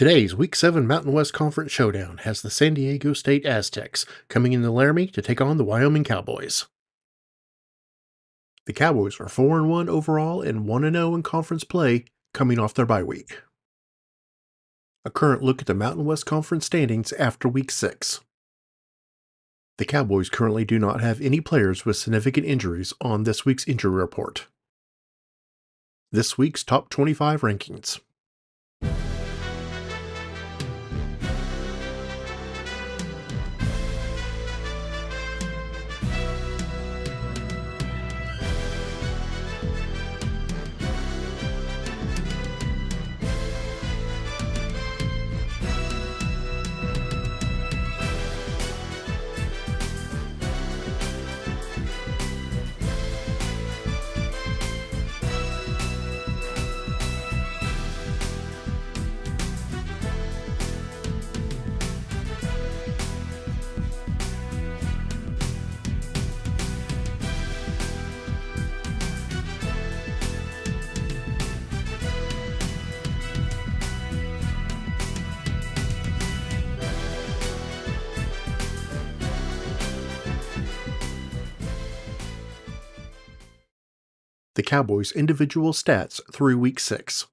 Today's Week 7 Mountain West Conference Showdown has the San Diego State Aztecs coming into Laramie to take on the Wyoming Cowboys. The Cowboys are 4-1 overall and 1-0 in conference play coming off their bye week. A current look at the Mountain West Conference standings after Week 6. The Cowboys currently do not have any players with significant injuries on this week's injury report. This week's top 25 rankings. The Cowboys' individual stats through Week 6.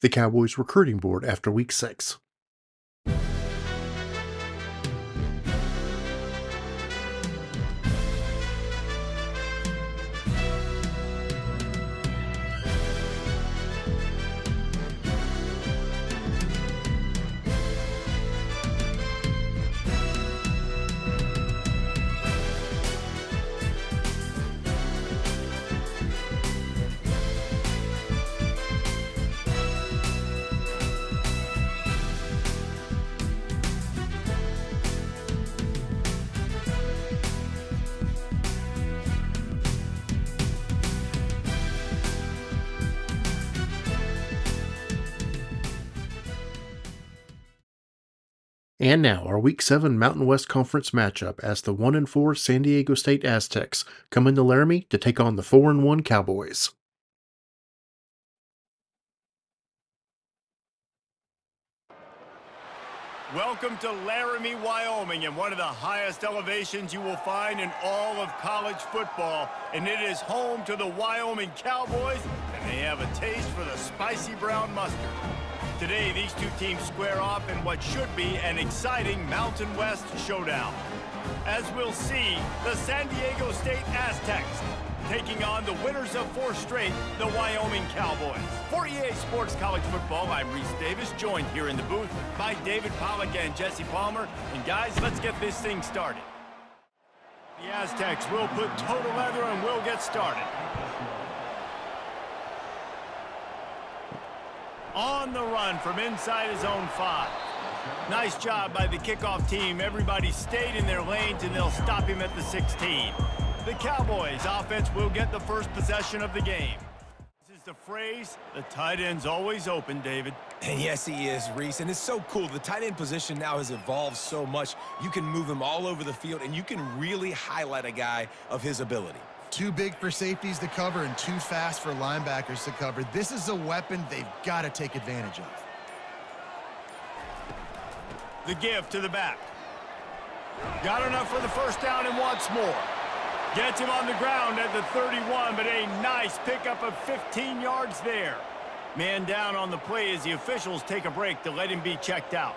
the Cowboys recruiting board after Week 6. And now, our Week 7 Mountain West Conference matchup as the 1-4 San Diego State Aztecs come into Laramie to take on the 4-1 Cowboys. Welcome to Laramie, Wyoming, and one of the highest elevations you will find in all of college football. And it is home to the Wyoming Cowboys, and they have a taste for the spicy brown mustard. Today, these two teams square off in what should be an exciting Mountain West showdown. As we'll see, the San Diego State Aztecs taking on the winners of 4 straight, the Wyoming Cowboys. For EA Sports College Football, I'm Reese Davis, joined here in the booth by David Pollack and Jesse Palmer. And guys, let's get this thing started. The Aztecs will put total leather and we'll get started. On the run from inside his own 5. Nice job by the kickoff team. Everybody stayed in their lanes and they'll stop him at the 16. The Cowboys offense will get the first possession of the game. This is the phrase, the tight end's always open, David. And yes, he is, Reese, and it's so cool. The tight end position now has evolved so much. You can move him all over the field, and you can really highlight a guy of his ability. Too big for safeties to cover and too fast for linebackers to cover. This is a weapon they've got to take advantage of. The give to the back. Got enough for the first down and wants more. Gets him on the ground at the 31, but a nice pickup of 15 yards there. Man down on the play as the officials take a break to let him be checked out.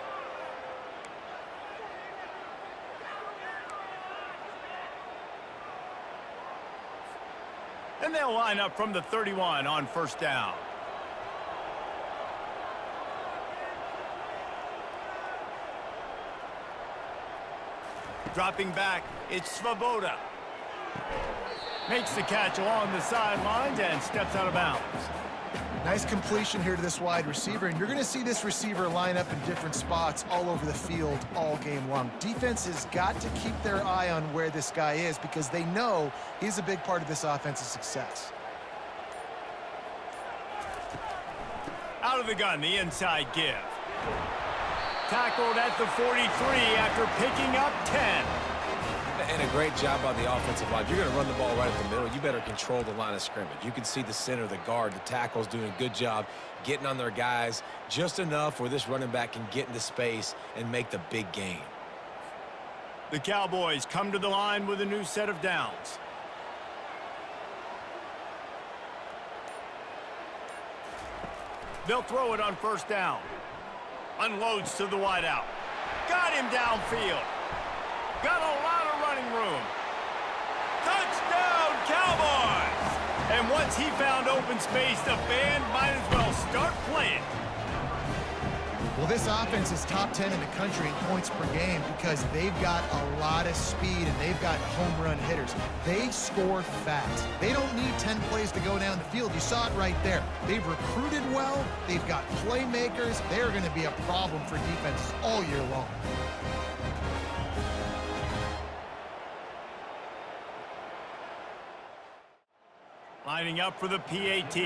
And they'll line up from the 31 on first down. Dropping back, it's Svoboda. Makes the catch along the sidelines and steps out of bounds. Nice completion here to this wide receiver, and you're going to see this receiver line up in different spots all over the field all game long. Defense has got to keep their eye on where this guy is because they know he's a big part of this offense's success. Out of the gun, the inside give. Tackled at the 43 after picking up 10. And a great job on the offensive line. If you're going to run the ball right at the middle, you better control the line of scrimmage. You can see the center, the guard, the tackles doing a good job getting on their guys just enough where this running back can get into space and make the big gain. The Cowboys come to the line with a new set of downs. They'll throw it on first down. Unloads to the wideout. Got him downfield. Got a lot of running room. Touchdown, Cowboys! And once he found open space, the band might as well start playing. Well, this offense is top 10 in the country in points per game because they've got a lot of speed and they've got home run hitters. They score fast. They don't need 10 plays to go down the field. You saw it right there. They've recruited well. They've got playmakers. They're going to be a problem for defenses all year long. Lining up for the PAT.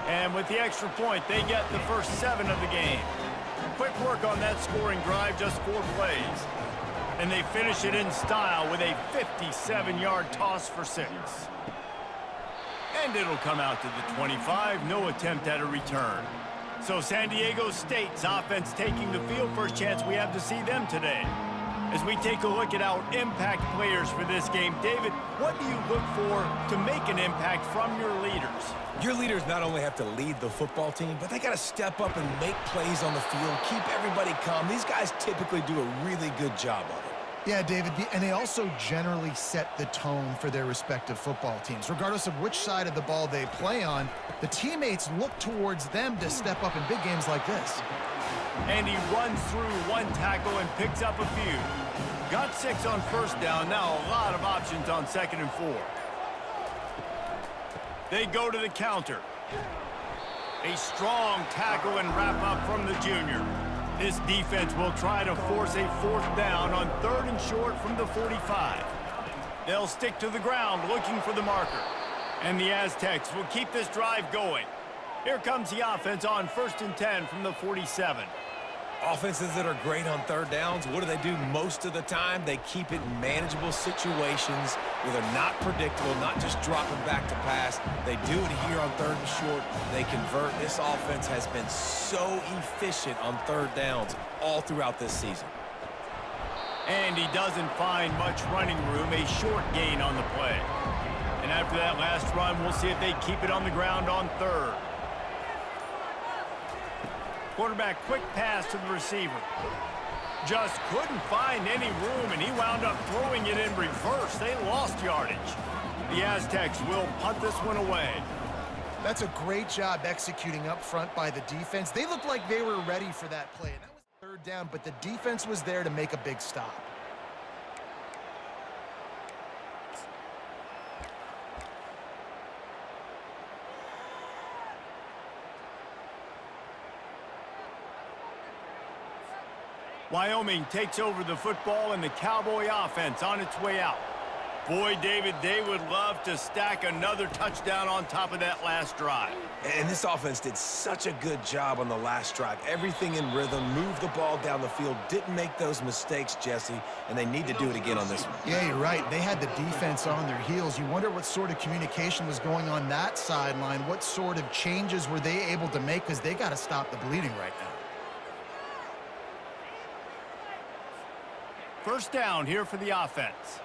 And with the extra point, they get the first 7 of the game. Quick work on that scoring drive, just 4 plays. And they finish it in style with a 57-yard toss for 6. And it'll come out to the 25, no attempt at a return. So San Diego State's offense taking the field, first chance we have to see them today. As we take a look at our impact players for this game, David, what do you look for to make an impact from your leaders? Your leaders not only have to lead the football team, but they got to step up and make plays on the field, keep everybody calm. These guys typically do a really good job of it. Yeah, David, and they also generally set the tone for their respective football teams. Regardless of which side of the ball they play on, the teammates look towards them to step up in big games like this. And he runs through one tackle and picks up a few. Got 6 on first down, now a lot of options on 2nd and 4. They go to the counter. A strong tackle and wrap up from the junior. This defense will try to force a 4th down on 3rd and short from the 45. They'll stick to the ground looking for the marker. And the Aztecs will keep this drive going. Here comes the offense on 1st and 10 from the 47. Offenses that are great on 3rd downs, what do? Most of the time, they keep it in manageable situations where they're not predictable, not just dropping back to pass. They do it here on 3rd and short. They convert. This offense has been so efficient on 3rd downs all throughout this season. And he doesn't find much running room, a short gain on the play. And after that last run, we'll see if they keep it on the ground on 3rd. Quarterback quick pass to the receiver. Just couldn't find any room, and he wound up throwing it in reverse. They lost yardage. The Aztecs will punt this one away. That's a great job executing up front by the defense. They looked like they were ready for that play. And that was 3rd down, but the defense was there to make a big stop. Wyoming takes over the football and the Cowboy offense on its way out. Boy, David, they would love to stack another touchdown on top of that last drive. And this offense did such a good job on the last drive. Everything in rhythm, moved the ball down the field, didn't make those mistakes, Jesse, and they need to do it again on this one. Yeah, you're right. They had the defense on their heels. You wonder what sort of communication was going on that sideline. What sort of changes were they able to make, because they got to stop the bleeding right now. 1st down here for the offense.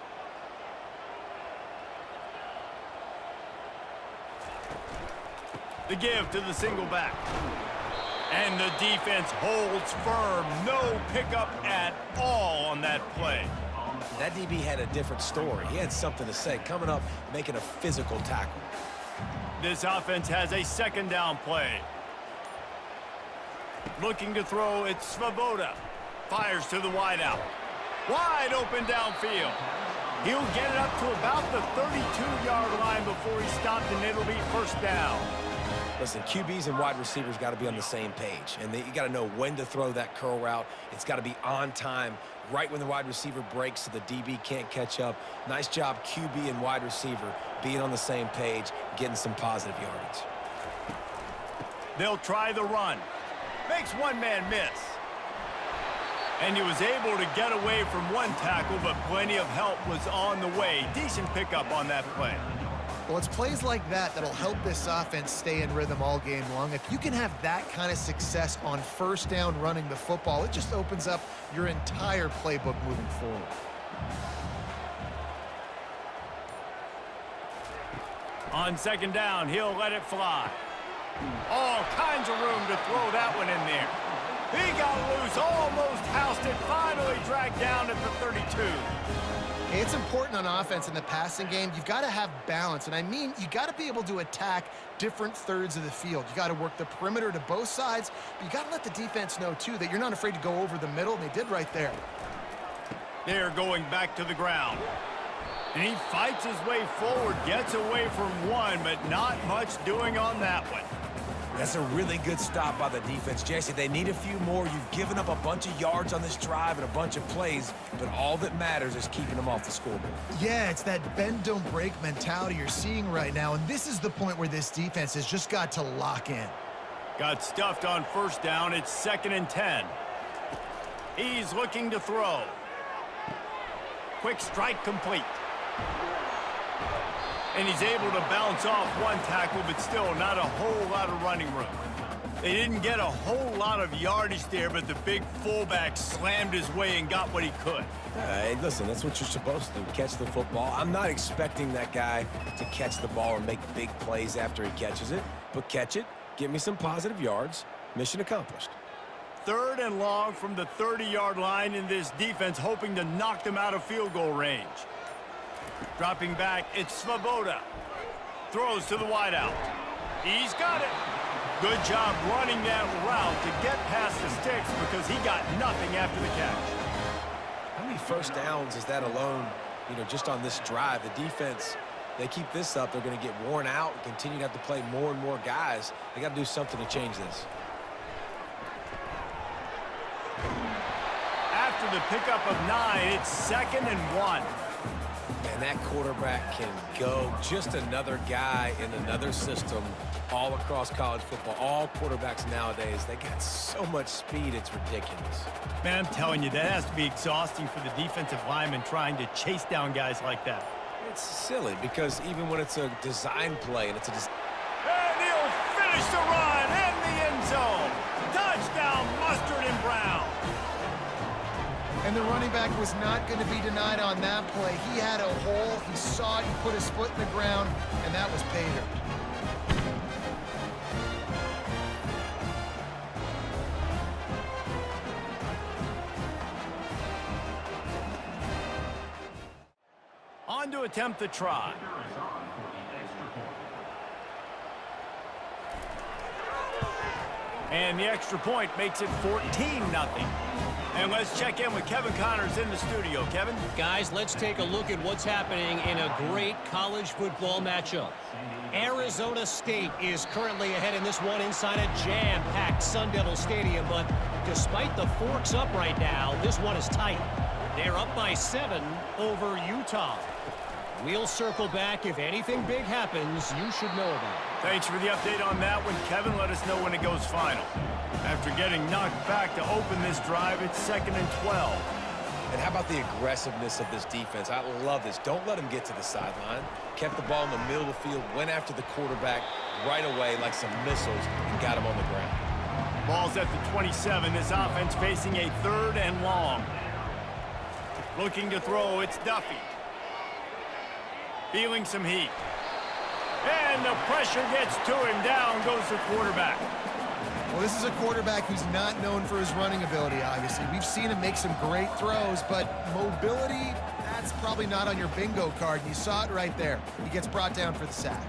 The give to the single back. And the defense holds firm. No pickup at all on that play. That DB had a different story. He had something to say, coming up, making a physical tackle. This offense has a 2nd down play. Looking to throw, it's Svoboda. Fires to the wideout. Wide open downfield. He'll get it up to about the 32-yard line before he stopped, and it'll be 1st down. Listen, QBs and wide receivers got to be on the same page, and you got to know when to throw that curl route. It's got to be on time, right when the wide receiver breaks so the DB can't catch up. Nice job, QB and wide receiver, being on the same page, getting some positive yardage. They'll try the run. Makes one man miss. And he was able to get away from one tackle, but plenty of help was on the way. Decent pickup on that play. Well, it's plays like that that'll help this offense stay in rhythm all game long. If you can have that kind of success on 1st down running the football, it just opens up your entire playbook moving forward. On 2nd down, he'll let it fly. All kinds of room to throw that one in there. He got loose, almost housed it, finally dragged down at the 32. Hey, it's important on offense in the passing game. You've got to have balance, and I mean you got to be able to attack different thirds of the field. You got to work the perimeter to both sides, but you got to let the defense know, too, that you're not afraid to go over the middle, and they did right there. They're going back to the ground. And he fights his way forward, gets away from one, but not much doing on that one. That's a really good stop by the defense, Jesse. They need a few more. You've given up a bunch of yards on this drive and a bunch of plays, but all that matters is keeping them off the scoreboard. Yeah, it's that bend, don't break mentality you're seeing right now, and this is the point where this defense has just got to lock in. Got stuffed on 1st down. It's 2nd and 10. He's looking to throw. Quick strike complete. And he's able to bounce off one tackle, but still not a whole lot of running room. They didn't get a whole lot of yardage there, but the big fullback slammed his way and got what he could. Hey, listen, that's what you're supposed to do, catch the football. I'm not expecting that guy to catch the ball and make big plays after he catches it, but catch it, give me some positive yards, mission accomplished. 3rd and long from the 30-yard line, in this defense hoping to knock them out of field goal range. Dropping back, it's Svoboda. Throws to the wideout. He's got it. Good job running that route to get past the sticks because he got nothing after the catch. How many first downs is that alone, just on this drive? The defense, they keep this up, they're going to get worn out and continue to have to play more and more guys. They got to do something to change this. After the pickup of 9, it's 2nd and 1. And that quarterback can go. Just another guy in another system all across college football. All quarterbacks nowadays, they got so much speed, it's ridiculous. Man, I'm telling you, that has to be exhausting for the defensive lineman trying to chase down guys like that. It's silly because even when it's a design play and it's a And he'll finish the run in the end zone. Touchdown, Mustard and Brown. And the running back was not going to be denied on that play. He had a hole, he saw it, he put his foot in the ground, and that was pay dirt. On to attempt the try. And the extra point makes it 14-0. And let's check in with Kevin Connors in the studio. Kevin? Guys, let's take a look at what's happening in a great college football matchup. Arizona State is currently ahead in this one inside a jam-packed Sun Devil Stadium, but despite the forks up right now, this one is tight. They're up by 7 over Utah. We'll circle back. If anything big happens, you should know about it. Thanks for the update on that one, Kevin. Let us know when it goes final. After getting knocked back to open this drive, it's 2nd and 12. And how about the aggressiveness of this defense? I love this. Don't let him get to the sideline. Kept the ball in the middle of the field, went after the quarterback right away like some missiles and got him on the ground. Ball's at the 27. This offense facing a 3rd and long. Looking to throw, it's Duffy. Feeling some heat. And the pressure gets to him. Down goes the quarterback. Well, this is a quarterback who's not known for his running ability, obviously. We've seen him make some great throws, but mobility, that's probably not on your bingo card. You saw it right there. He gets brought down for the sack.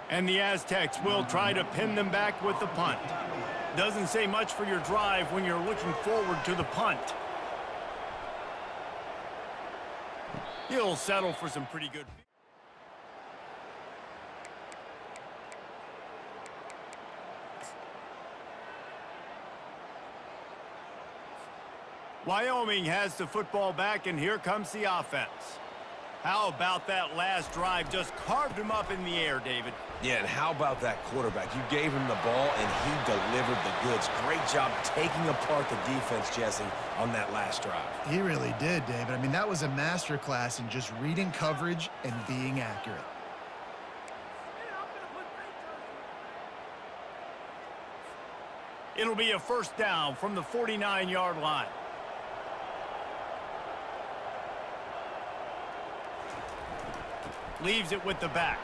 And the Aztecs will try to pin them back with the punt. Doesn't say much for your drive when you're looking forward to the punt. He'll settle for some pretty good. Wyoming has the football back, and here comes the offense. How about that last drive? Just carved him up in the air, David. Yeah, and how about that quarterback? You gave him the ball, and he delivered the goods. Great job taking apart the defense, Jesse, on that last drive. He really did, David. I mean, that was a masterclass in just reading coverage and being accurate. It'll be a 1st down from the 49-yard line. Leaves it with the back.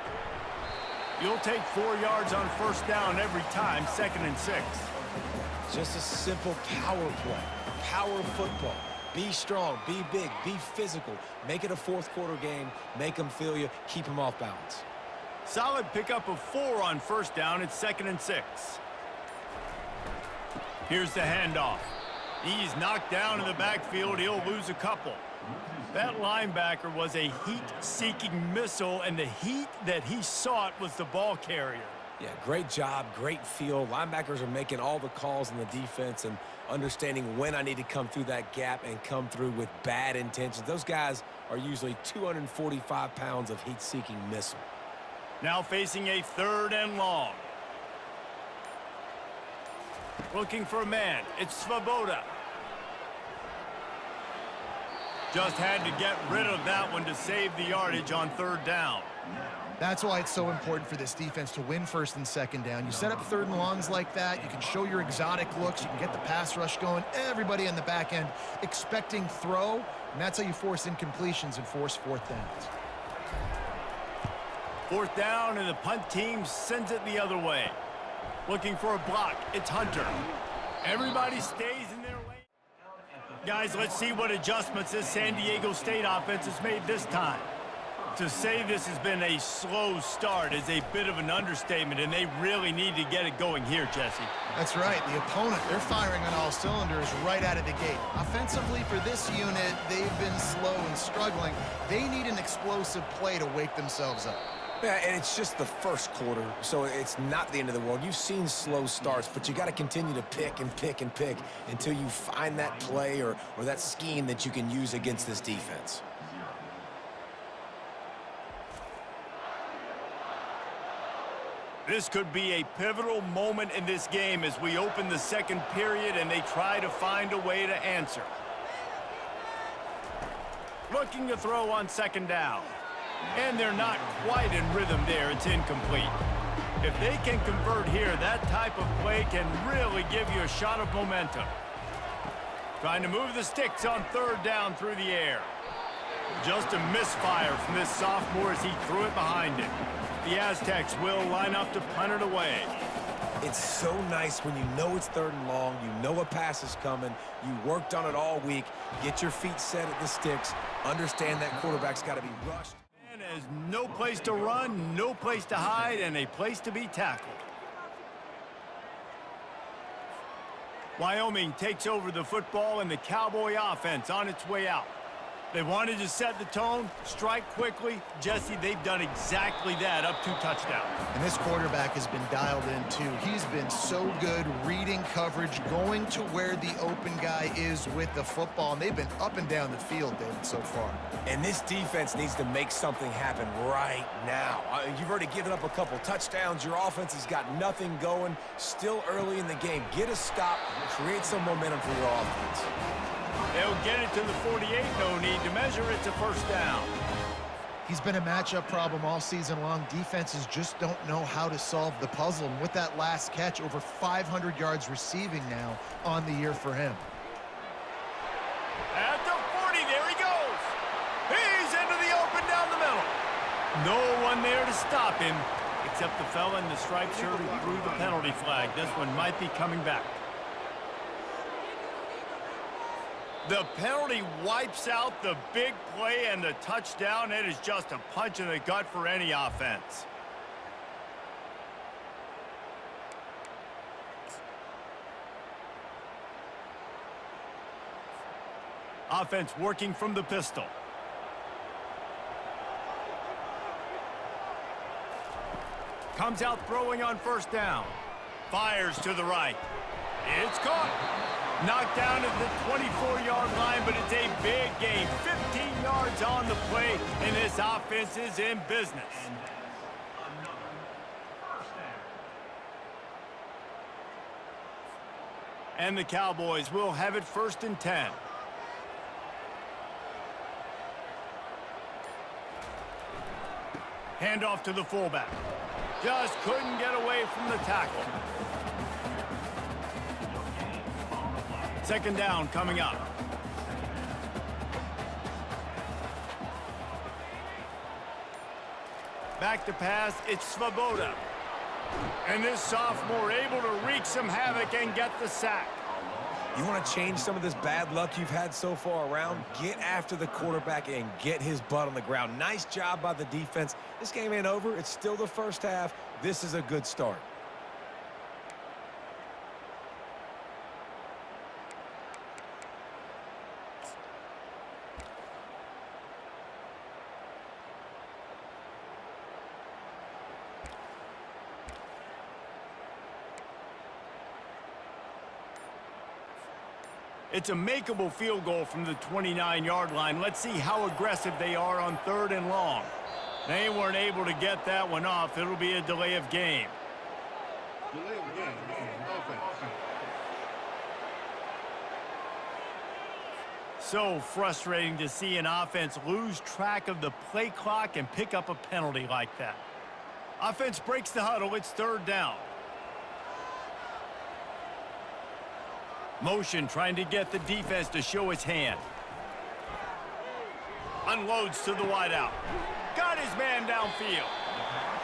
You'll take 4 yards on 1st down every time, 2nd and 6. Just a simple power play, power football. Be strong, be big, be physical. Make it a 4th quarter game. Make them feel you. Keep them off balance. Solid pickup of 4 on 1st down. It's 2nd and 6. Here's the handoff. He's knocked down in the backfield. He'll lose a couple. That linebacker was a heat-seeking missile, and the heat that he sought was the ball carrier. Yeah, great job, great feel. Linebackers are making all the calls in the defense and understanding when I need to come through that gap and come through with bad intentions. Those guys are usually 245 pounds of heat-seeking missile. Now facing a 3rd and long. Looking for a man. It's Svoboda. Just had to get rid of that one to save the yardage on third down. That's why it's so important for this defense to win first and second down. You set up third and longs like that, you can show your exotic looks, you can get the pass rush going, everybody on the back end expecting throw, and that's how you force incompletions and force fourth downs. Fourth down, and the punt team sends it the other way. Looking for a block, it's Hunter. Everybody stays in their lane. Guys, let's see what adjustments this San Diego State offense has made this time. To say this has been a slow start is a bit of an understatement, and they really need to get it going here, Jesse. That's right. The opponent, they're firing on all cylinders right out of the gate. Offensively, for this unit, they've been slow and struggling. They need an explosive play to wake themselves up. Yeah, and it's just the first quarter, so it's not the end of the world. You've seen slow starts, but you got to continue to pick and pick and pick until you find that play or that scheme that you can use against this defense. This could be a pivotal moment in this game as we open the second period and they try to find a way to answer. Looking to throw on second down. And they're not quite in rhythm there. It's incomplete. If they can convert here, that type of play can really give you a shot of momentum. Trying to move the sticks on third down through the air. Just a misfire from this sophomore as he threw it behind him. The Aztecs will line up to punt it away. It's so nice when you know it's third and long, you know a pass is coming, you worked on it all week, get your feet set at the sticks, understand that quarterback's got to be rushed. And there's no place to run, no place to hide, and a place to be tackled. Wyoming takes over the football and the Cowboy offense on its way out. They wanted to set the tone, strike quickly. Jesse, they've done exactly that, up 2 touchdowns. And this quarterback has been dialed in, too. He's been so good reading coverage, going to where the open guy is with the football. And they've been up and down the field, David, so far. And this defense needs to make something happen right now. You've already given up a couple touchdowns. Your offense has got nothing going. Still early in the game. Get a stop, create some momentum for your offense. They'll get it to the 48, no need to measure it to first down. He's been a matchup problem all season long. Defenses just don't know how to solve the puzzle. And with that last catch, over 500 yards receiving now on the year for him. At the 40, there he goes. He's into the open down the middle. No one there to stop him, except the fella in the striped shirt who threw the penalty flag. This one might be coming back. The penalty wipes out the big play and the touchdown. It is just a punch in the gut for any offense. Offense working from the pistol. Comes out throwing on first down. Fires to the right. It's caught. Knocked down at the 24-yard line, but it's a big gain. 15 yards on the play, and this offense is in business. And the Cowboys will have it 1st and 10. Handoff to the fullback. Just couldn't get away from the tackle. Second down coming up. Back to pass, it's Svoboda. And this sophomore able to wreak some havoc and get the sack. You want to change some of this bad luck you've had so far around? Get after the quarterback and get his butt on the ground. Nice job by the defense. This game ain't over. It's still the first half. This is a good start. It's a makeable field goal from the 29-yard line. Let's see how aggressive they are on 3rd and long. They weren't able to get that one off. It'll be a delay of game. Delay of game. Offense. so frustrating to see an offense lose track of the play clock and pick up a penalty like that. Offense breaks the huddle. It's third down. Motion trying to get the defense to show its hand. Unloads to the wideout. Got his man downfield.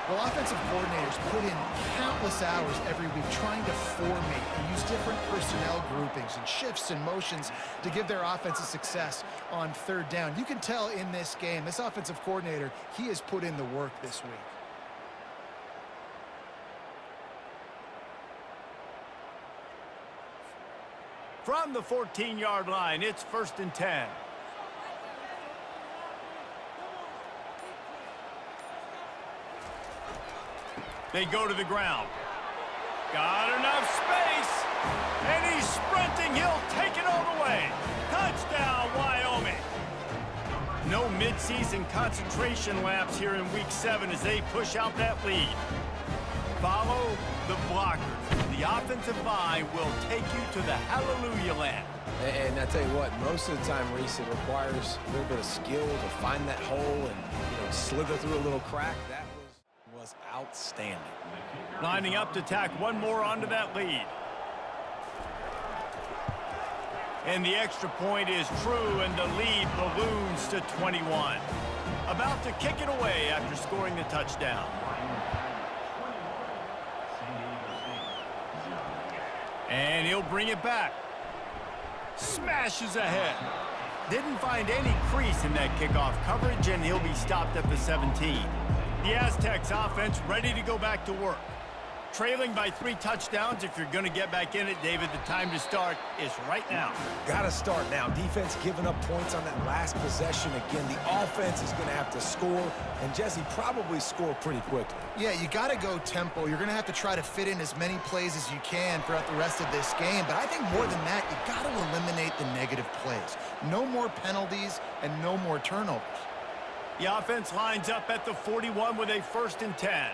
Well, offensive coordinators put in countless hours every week trying to formate and use different personnel groupings and shifts and motions to give their offense a success on third down. You can tell in this game, this offensive coordinator, he has put in the work this week. From the 14-yard line, it's 1st and 10. They go to the ground. Got enough space. And he's sprinting. He'll take it all the way. Touchdown, Wyoming. No midseason concentration laps here in Week 7 as they push out that lead. Follow the blockers. The offensive line will take you to the hallelujah land. And I tell you what, most of the time, Reese, it requires a little bit of skill to find that hole and slither through a little crack. That was outstanding. Lining up to tack one more onto that lead. And the extra point is true, and the lead balloons to 21. About to kick it away after scoring the touchdown. And he'll bring it back. Smashes ahead. Didn't find any crease in that kickoff coverage, and he'll be stopped at the 17. The Aztecs offense ready to go back to work. Trailing by 3 touchdowns. If you're going to get back in it, David, the time to start is right now. Got to start now. Defense giving up points on that last possession. Again, the offense is going to have to score, and Jesse probably score pretty quickly. Yeah, you got to go tempo. You're going to have to try to fit in as many plays as you can throughout the rest of this game. But I think more than that, you got to eliminate the negative plays. No more penalties and no more turnovers. The offense lines up at the 41 with a 1st and 10.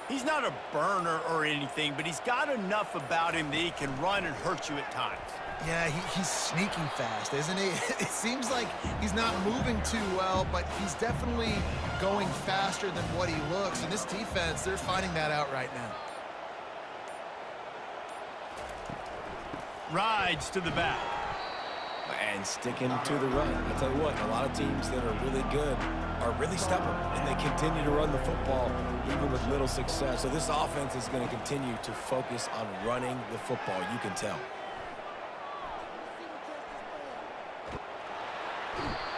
He's not a burner or anything, but he's got enough about him that he can run and hurt you at times. Yeah, he's sneaky fast, isn't he? It seems like he's not moving too well, but he's definitely going faster than what he looks. And this defense, they're finding that out right now. Rides to the back. And sticking to the run. I tell you what, a lot of teams that are really good are really stubborn, and they continue to run the football even with little success. So this offense is going to continue to focus on running the football. You can tell.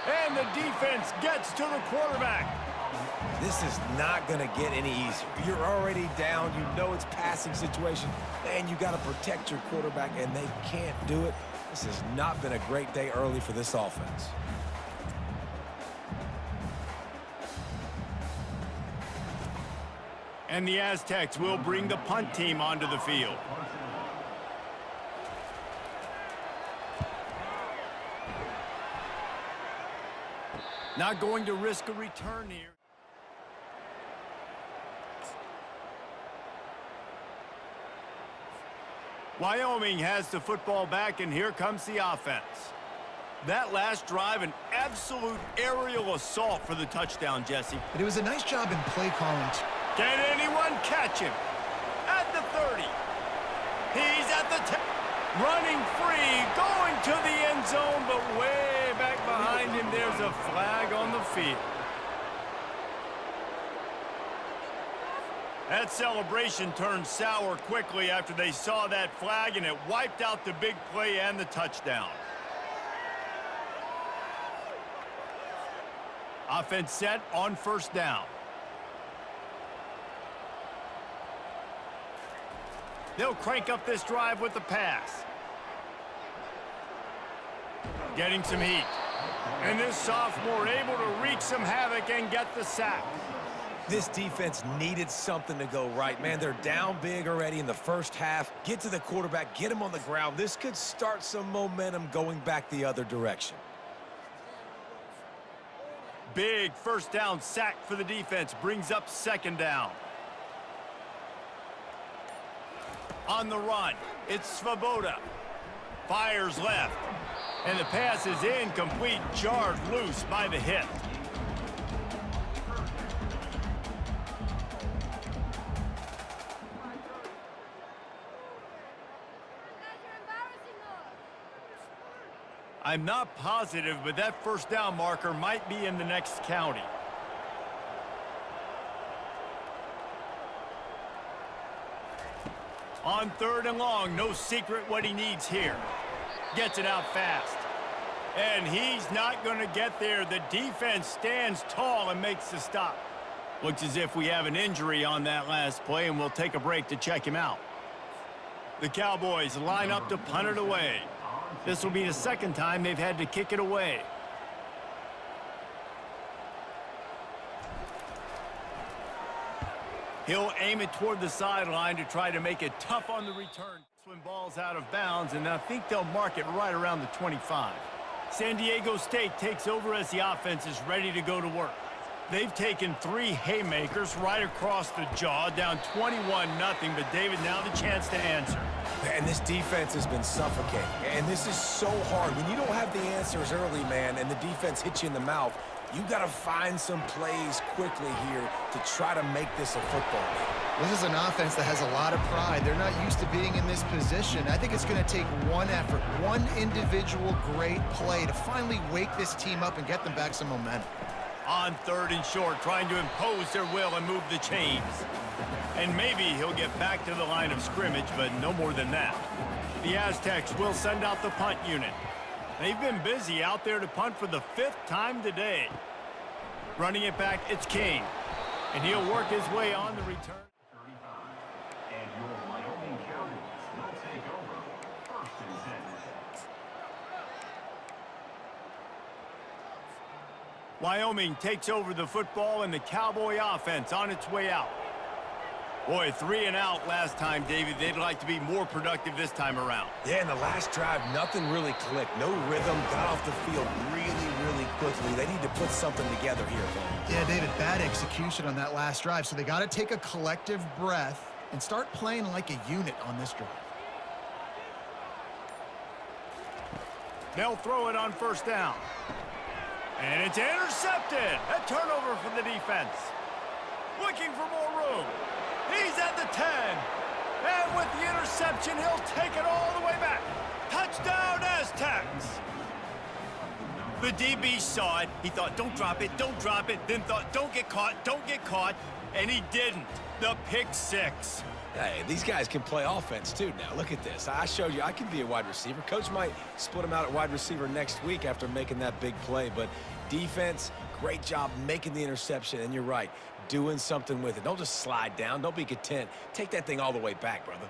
And the defense gets to the quarterback. This is not going to get any easier. You're already down. You know it's passing situation, and you got to protect your quarterback, and they can't do it. This has not been a great day early for this offense. And the Aztecs will bring the punt team onto the field. Not going to risk a return here. Wyoming has the football back, and here comes the offense. That last drive, an absolute aerial assault for the touchdown, Jesse. But it was a nice job in play calling. Can anyone catch him? At the 30. He's at the 10. Running free, going to the end zone, but way back behind him, there's a flag on the field. That celebration turned sour quickly after they saw that flag, and it wiped out the big play and the touchdown. Offense set on 1st down. They'll crank up this drive with the pass. Getting some heat. And this sophomore able to wreak some havoc and get the sack. This defense needed something to go right, man. They're down big already in the first half. Get to the quarterback, get him on the ground. This could start some momentum going back the other direction. Big 1st down sack for the defense. Brings up 2nd down. On the run, it's Svoboda. Fires left. And the pass is incomplete, jarred loose by the hit. I'm not positive, but that first down marker might be in the next county. On 3rd and long, no secret what he needs here. Gets it out fast. And he's not going to get there. The defense stands tall and makes the stop. Looks as if we have an injury on that last play, and we'll take a break to check him out. The Cowboys line up to punt it away. This will be the second time they've had to kick it away. He'll aim it toward the sideline to try to make it tough on the return. When ball's out of bounds, and I think they'll mark it right around the 25. San Diego State takes over as the offense is ready to go to work. They've taken 3 haymakers right across the jaw, down 21-0, but David, now the chance to answer. And this defense has been suffocating. And this is so hard. When you don't have the answers early, man, and the defense hits you in the mouth, you got to find some plays quickly here to try to make this a football game. This is an offense that has a lot of pride. They're not used to being in this position. I think it's going to take one effort, one individual great play to finally wake this team up and get them back some momentum. On 3rd and short, trying to impose their will and move the chains. And maybe he'll get back to the line of scrimmage, but no more than that. The Aztecs will send out the punt unit. They've been busy out there to punt for the 5th time today. Running it back, it's King. And he'll work his way on the return. And your Wyoming Cowboys will take over 1st and 10. Wyoming takes over the football and the Cowboy offense on its way out. Boy, 3 and out last time, David. They'd like to be more productive this time around. Yeah, in the last drive, nothing really clicked. No rhythm, got off the field really quickly. They need to put something together here, man. Yeah, David, bad execution on that last drive, so they got to take a collective breath and start playing like a unit on this drive. They'll throw it on 1st down. And it's intercepted. A turnover for the defense. Looking for more room. He's at the 10. And with the interception, he'll take it all the way back. Touchdown, Aztecs. The DB saw it. He thought, don't drop it, don't drop it. Then thought, don't get caught. And he didn't. The pick 6. Hey, these guys can play offense, too, now. Look at this. I showed you I can be a wide receiver. Coach might split him out at wide receiver next week after making that big play. But defense, great job making the interception. And you're right, doing something with it. Don't just slide down. Don't be content. Take that thing all the way back, brother.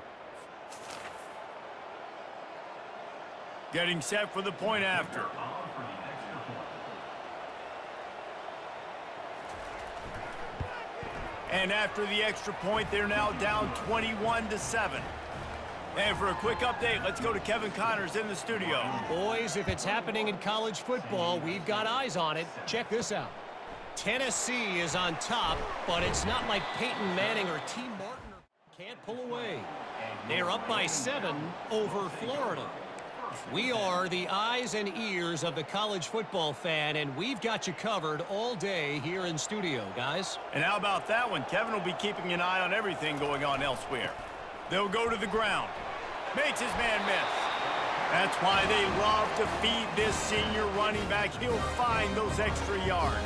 Getting set for the point after. And after the extra point, they're now down 21-7. And for a quick update, let's go to Kevin Connors in the studio. Boys, if it's happening in college football, we've got eyes on it. Check this out. Tennessee is on top, but it's not like Peyton Manning or T. Martin can't pull away. They're up by 7 over Florida. We are the eyes and ears of the college football fan, and we've got you covered all day here in studio, guys. And how about that one? Kevin will be keeping an eye on everything going on elsewhere. They'll go to the ground. Makes his man miss. That's why they love to feed this senior running back. He'll find those extra yards.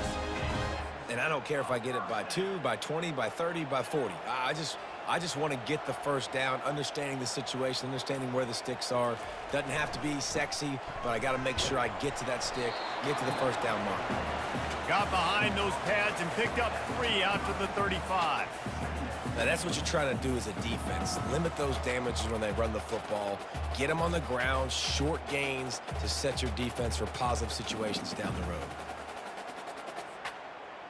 And I don't care if I get it by 2, by 20, by 30, by 40. I just want to get the first down, understanding the situation, understanding where the sticks are. Doesn't have to be sexy, but I got to make sure I get to that stick, get to the first down mark. Got behind those pads and picked up 3 out to the 35. Now, that's what you're trying to do as a defense. Limit those damages when they run the football. Get them on the ground, short gains to set your defense for positive situations down the road.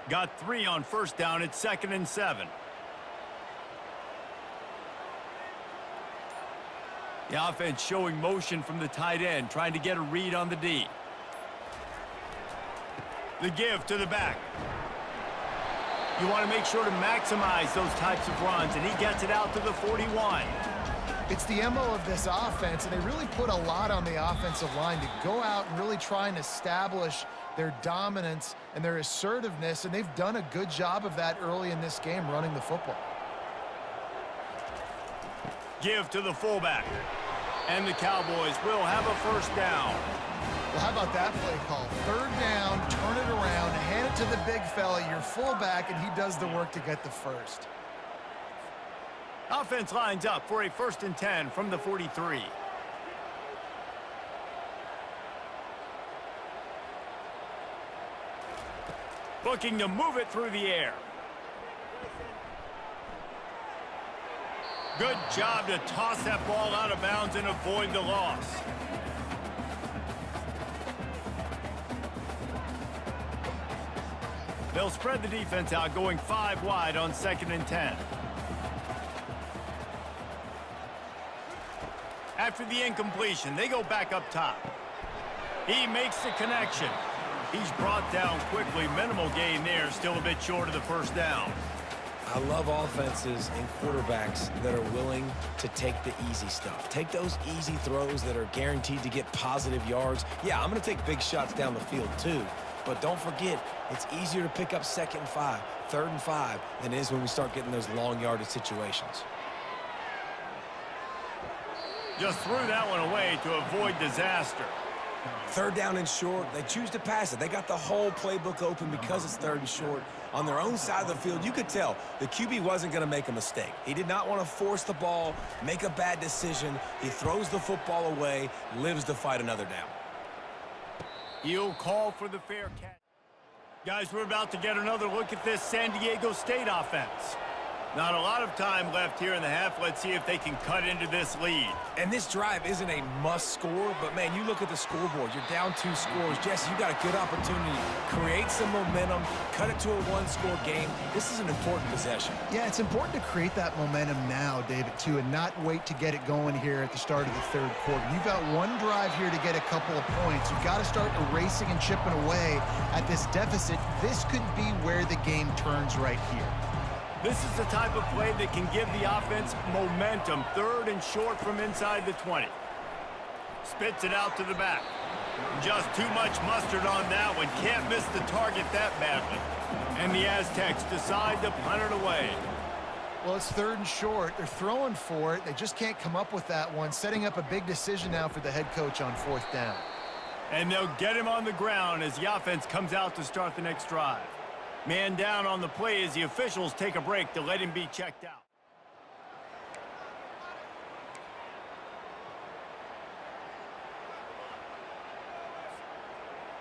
Got 3 on first down. It's 2nd and 7. The offense showing motion from the tight end, trying to get a read on the D. The give to the back. You want to make sure to maximize those types of runs, and he gets it out to the 41. It's the MO of this offense, and they really put a lot on the offensive line to go out and really try and establish their dominance and their assertiveness, and they've done a good job of that early in this game running the football. Give to the fullback. And the Cowboys will have a first down. Well, how about that play call? Third down, turn it around, hand it to the big fella, your fullback, and he does the work to get the first. Offense lines up for a 1st and 10 from the 43. Looking to move it through the air. Good job to toss that ball out of bounds and avoid the loss. They'll spread the defense out, going 5 wide on 2nd and 10. After the incompletion, they go back up top. He makes the connection. He's brought down quickly. Minimal gain there, still a bit short of the first down. I love offenses and quarterbacks that are willing to take the easy stuff. Take those easy throws that are guaranteed to get positive yards. Yeah, I'm going to take big shots down the field too. But don't forget, it's easier to pick up 2nd and 5, 3rd and 5 than it is when we start getting those long yardage situations. Just threw that one away to avoid disaster. 3rd down and short, they choose to pass it. They got the whole playbook open because it's 3rd and short. On their own side of the field, you could tell the QB wasn't going to make a mistake. He did not want to force the ball, make a bad decision. He throws the football away, lives to fight another down. He'll call for the fair catch. Guys, we're about to get another look at this San Diego State offense. Not a lot of time left here in the half. Let's see if they can cut into this lead. And this drive isn't a must score, but man, you look at the scoreboard. You're down 2 scores. Jesse, you got a good opportunity. Create some momentum. Cut it to a 1-score game. This is an important possession. Yeah, it's important to create that momentum now, David, too, and not wait to get it going here at the start of the 3rd quarter. You've got one drive here to get a couple of points. You've got to start erasing and chipping away at this deficit. This could be where the game turns right here. This is the type of play that can give the offense momentum. 3rd and short from inside the 20. Spits it out to the back. Just too much mustard on that one. Can't miss the target that badly. And the Aztecs decide to punt it away. Well, it's 3rd and short. They're throwing for it. They just can't come up with that one. Setting up a big decision now for the head coach on 4th down. And they'll get him on the ground as the offense comes out to start the next drive. Man down on the play as the officials take a break to let him be checked out.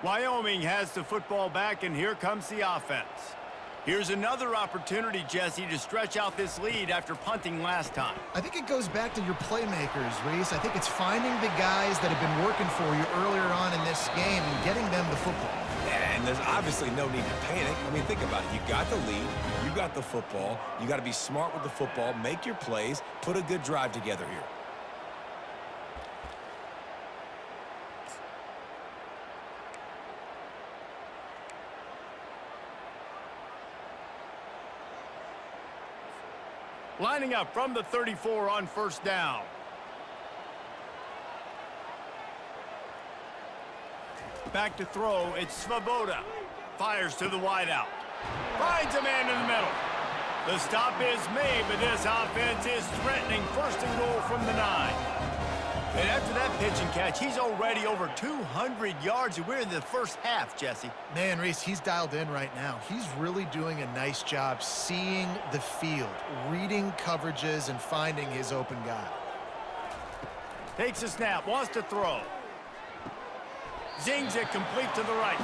Wyoming has the football back, and here comes the offense. Here's another opportunity, Jesse, to stretch out this lead after punting last time. I think it goes back to your playmakers, Reese. I think it's finding the guys that have been working for you earlier on in this game and getting them the football. And there's obviously no need to panic. I mean, think about it. You got the lead. You got the football. You got to be smart with the football. Make your plays. Put a good drive together here. Lining up from the 34 on 1st down. Back to throw, it's Svoboda. Fires to the wideout. Finds a man in the middle. The stop is made, but this offense is threatening. 1st and goal from the 9. And after that pitch and catch, he's already over 200 yards, and we're in the first half, Jesse. Man, Reese, he's dialed in right now. He's really doing a nice job seeing the field, reading coverages, and finding his open guy. Takes a snap, wants to throw. Zings it complete to the right.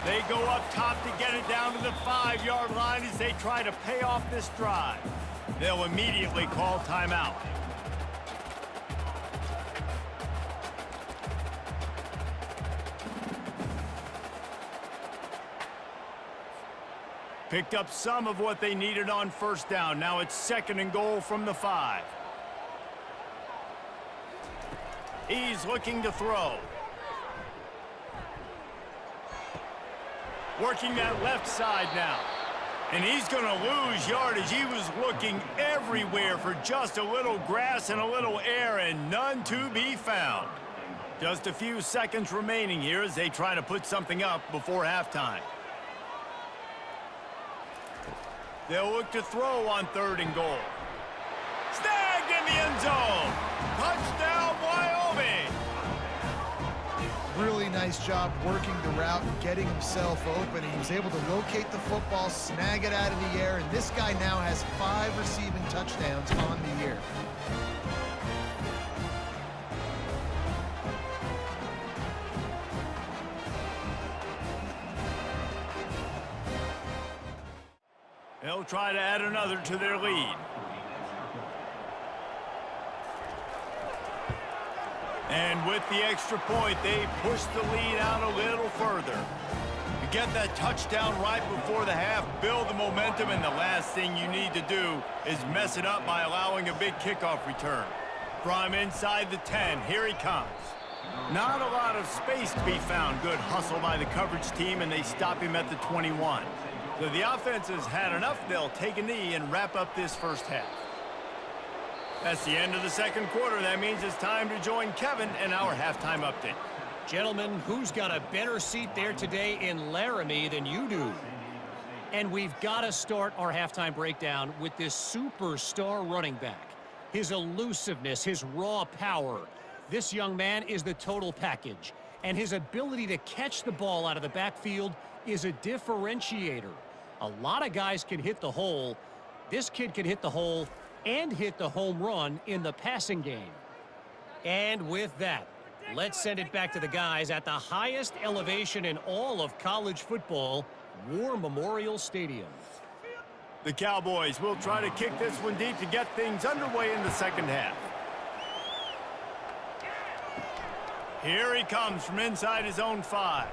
They go up top to get it down to the 5-yard line as they try to pay off this drive. They'll immediately call timeout. Picked up some of what they needed on 1st down. Now it's 2nd and goal from the 5. He's looking to throw. Working that left side now. And he's going to lose yardage. He was looking everywhere for just a little grass and a little air, and none to be found. Just a few seconds remaining here as they try to put something up before halftime. They'll look to throw on 3rd and goal. Snagged in the end zone. Touchdown, Wyoming. Really nice job working the route and getting himself open. He was able to locate the football, snag it out of the air, and this guy now has 5 receiving touchdowns on the year. They'll try to add another to their lead. And with the extra point, they push the lead out a little further. You get that touchdown right before the half, build the momentum, and the last thing you need to do is mess it up by allowing a big kickoff return. From inside the 10, here he comes. Not a lot of space to be found. Good hustle by the coverage team, and they stop him at the 21. So the offense has had enough. They'll take a knee and wrap up this first half. That's the end of the second quarter. That means it's time to join Kevin in our halftime update. Gentlemen, who's got a better seat there today in Laramie than you do? And we've got to start our halftime breakdown with this superstar running back. His elusiveness, his raw power. This young man is the total package. And his ability to catch the ball out of the backfield is a differentiator. A lot of guys can hit the hole. This kid can hit the hole and hit the home run in the passing game. And with that, let's send it back to the guys at the highest elevation in all of college football, War Memorial Stadium. The Cowboys will try to kick this one deep to get things underway in the second half. Here he comes from inside his own 5.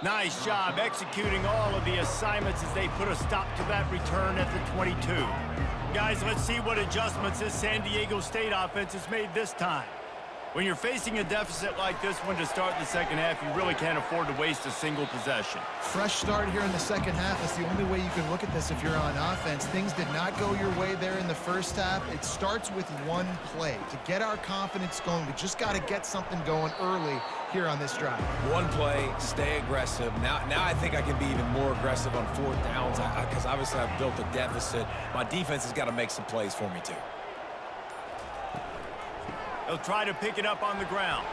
Nice job executing all of the assignments as they put a stop to that return at the 22. Guys, let's see what adjustments this San Diego State offense has made this time. When you're facing a deficit like this one to start the second half, you really can't afford to waste a single possession. Fresh start here in the second half. That's the only way you can look at this if you're on offense. Things did not go your way there in the first half. It starts with one play. To get our confidence going, we just got to get something going early here on this drive. One play, stay aggressive. Now I think I can be even more aggressive on 4th downs because obviously I've built a deficit. My defense has got to make some plays for me too. They'll try to pick it up on the ground.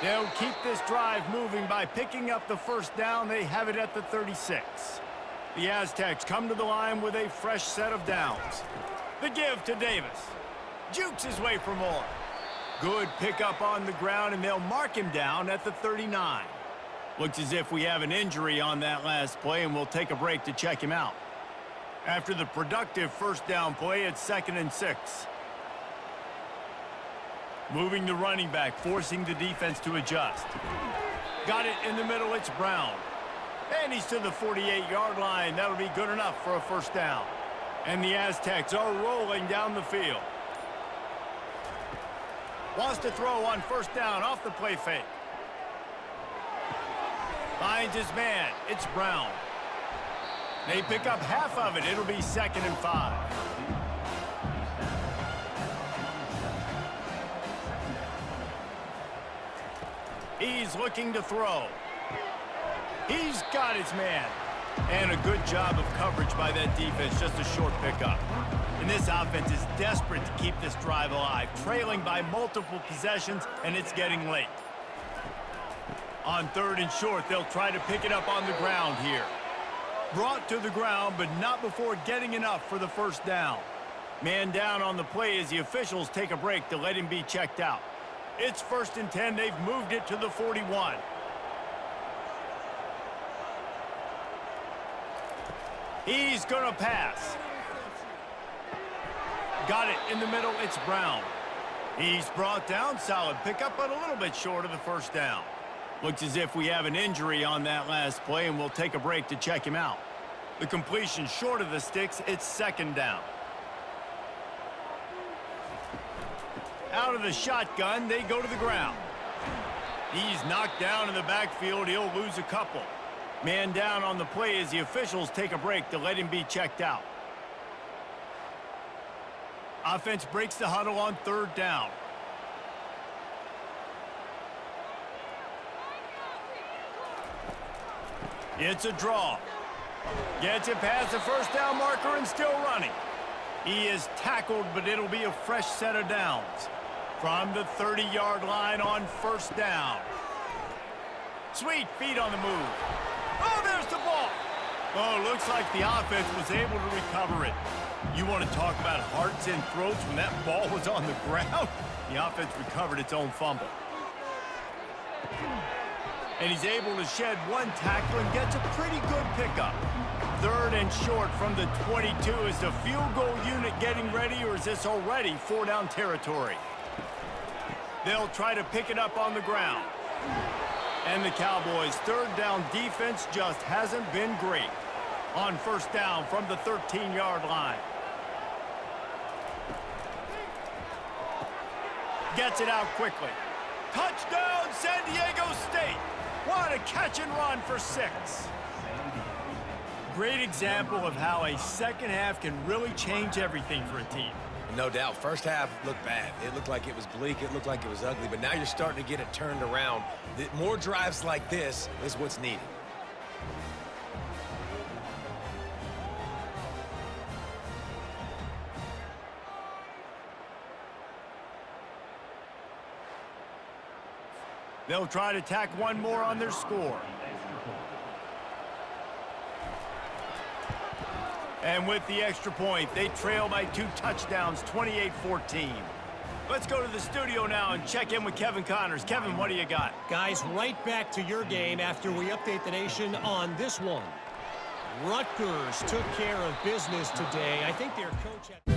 They'll keep this drive moving by picking up the first down. They have it at the 36. The Aztecs come to the line with a fresh set of downs. The give to Davis. Jukes his way for more. Good pickup on the ground, and they'll mark him down at the 39. Looks as if we have an injury on that last play, and we'll take a break to check him out. After the productive first down play, it's 2nd and 6. Moving the running back, forcing the defense to adjust. Got it in the middle, it's Brown. And he's to the 48-yard line. That'll be good enough for a first down. And the Aztecs are rolling down the field. Wants to throw on first down off the play fake. Finds his man, it's Brown. They pick up half of it. It'll be 2nd and 5. He's looking to throw. He's got his man. And a good job of coverage by that defense, just a short pickup. And this offense is desperate to keep this drive alive, trailing by multiple possessions, and it's getting late. On 3rd and short, they'll try to pick it up on the ground here. Brought to the ground, but not before getting enough for the first down. Man down on the play as the officials take a break to let him be checked out. It's 1st and 10. They've moved it to the 41. He's going to pass. Got it in the middle. It's Brown. He's brought down. Solid pickup, but a little bit short of the first down. Looks as if we have an injury on that last play, and we'll take a break to check him out. The completion short of the sticks. It's 2nd down. Out of the shotgun, they go to the ground. He's knocked down in the backfield. He'll lose a couple. Man down on the play as the officials take a break to let him be checked out. Offense breaks the huddle on 3rd down. It's a draw. Gets it past the 1st down marker and still running. He is tackled, but it'll be a fresh set of downs. From the 30-yard line on 1st down. Sweet feet on the move. Oh, there's the ball. Oh, looks like the offense was able to recover it. You want to talk about hearts and throats when that ball was on the ground? The offense recovered its own fumble. And he's able to shed 1 tackle and gets a pretty good pickup. 3rd and short from the 22. Is the field goal unit getting ready, or is this already 4-down territory? They'll try to pick it up on the ground. And the Cowboys' 3rd down defense just hasn't been great. On 1st down from the 13-yard line. Gets it out quickly. Touchdown, San Diego State. What a catch and run for 6. Great example of how a second half can really change everything for a team. No doubt. First half looked bad. It looked like it was bleak. It looked like it was ugly. But now you're starting to get it turned around. More drives like this is what's needed. They'll try to tack 1 more on their score. And with the extra point, they trail by 2 touchdowns, 28-14. Let's go to the studio now and check in with Kevin Connors. Kevin, what do you got? Guys, right back to your game after we update the nation on this one. Rutgers took care of business today. I think their coach had...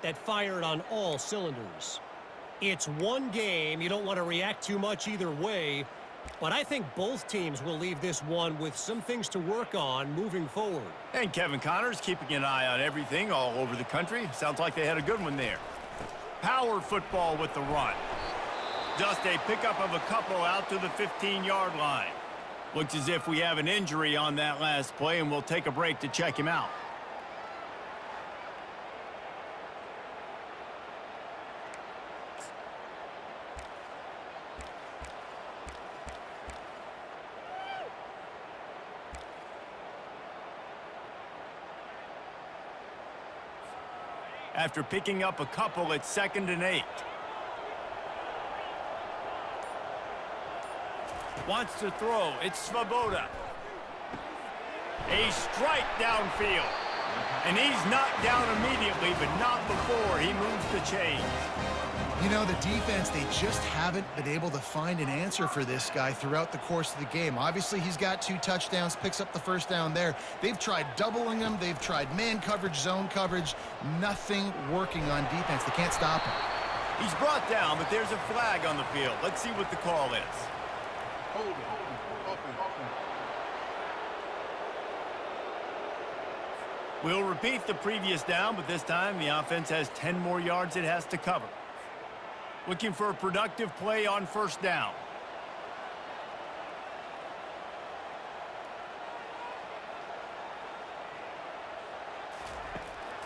that fired on all cylinders. It's one game. You don't want to react too much either way, but I think both teams will leave this one with some things to work on moving forward. And Kevin Connors keeping an eye on everything all over the country. Sounds like they had a good one there. Power football with the run. Just a pickup of a couple out to the 15-yard line. Looks as if we have an injury on that last play, and we'll take a break to check him out. After picking up a couple, it's 2nd and 8. Wants to throw. It's Svoboda. A strike downfield. And he's knocked down immediately, but not before he moves the chains. You know, the defense, they just haven't been able to find an answer for this guy throughout the course of the game. Obviously, he's got 2 touchdowns, picks up the first down there. They've tried doubling him. They've tried man coverage, zone coverage. Nothing working on defense. They can't stop him. He's brought down, but there's a flag on the field. Let's see what the call is. Hold it. Open. We'll repeat the previous down, but this time the offense has 10 more yards it has to cover. Looking for a productive play on first down.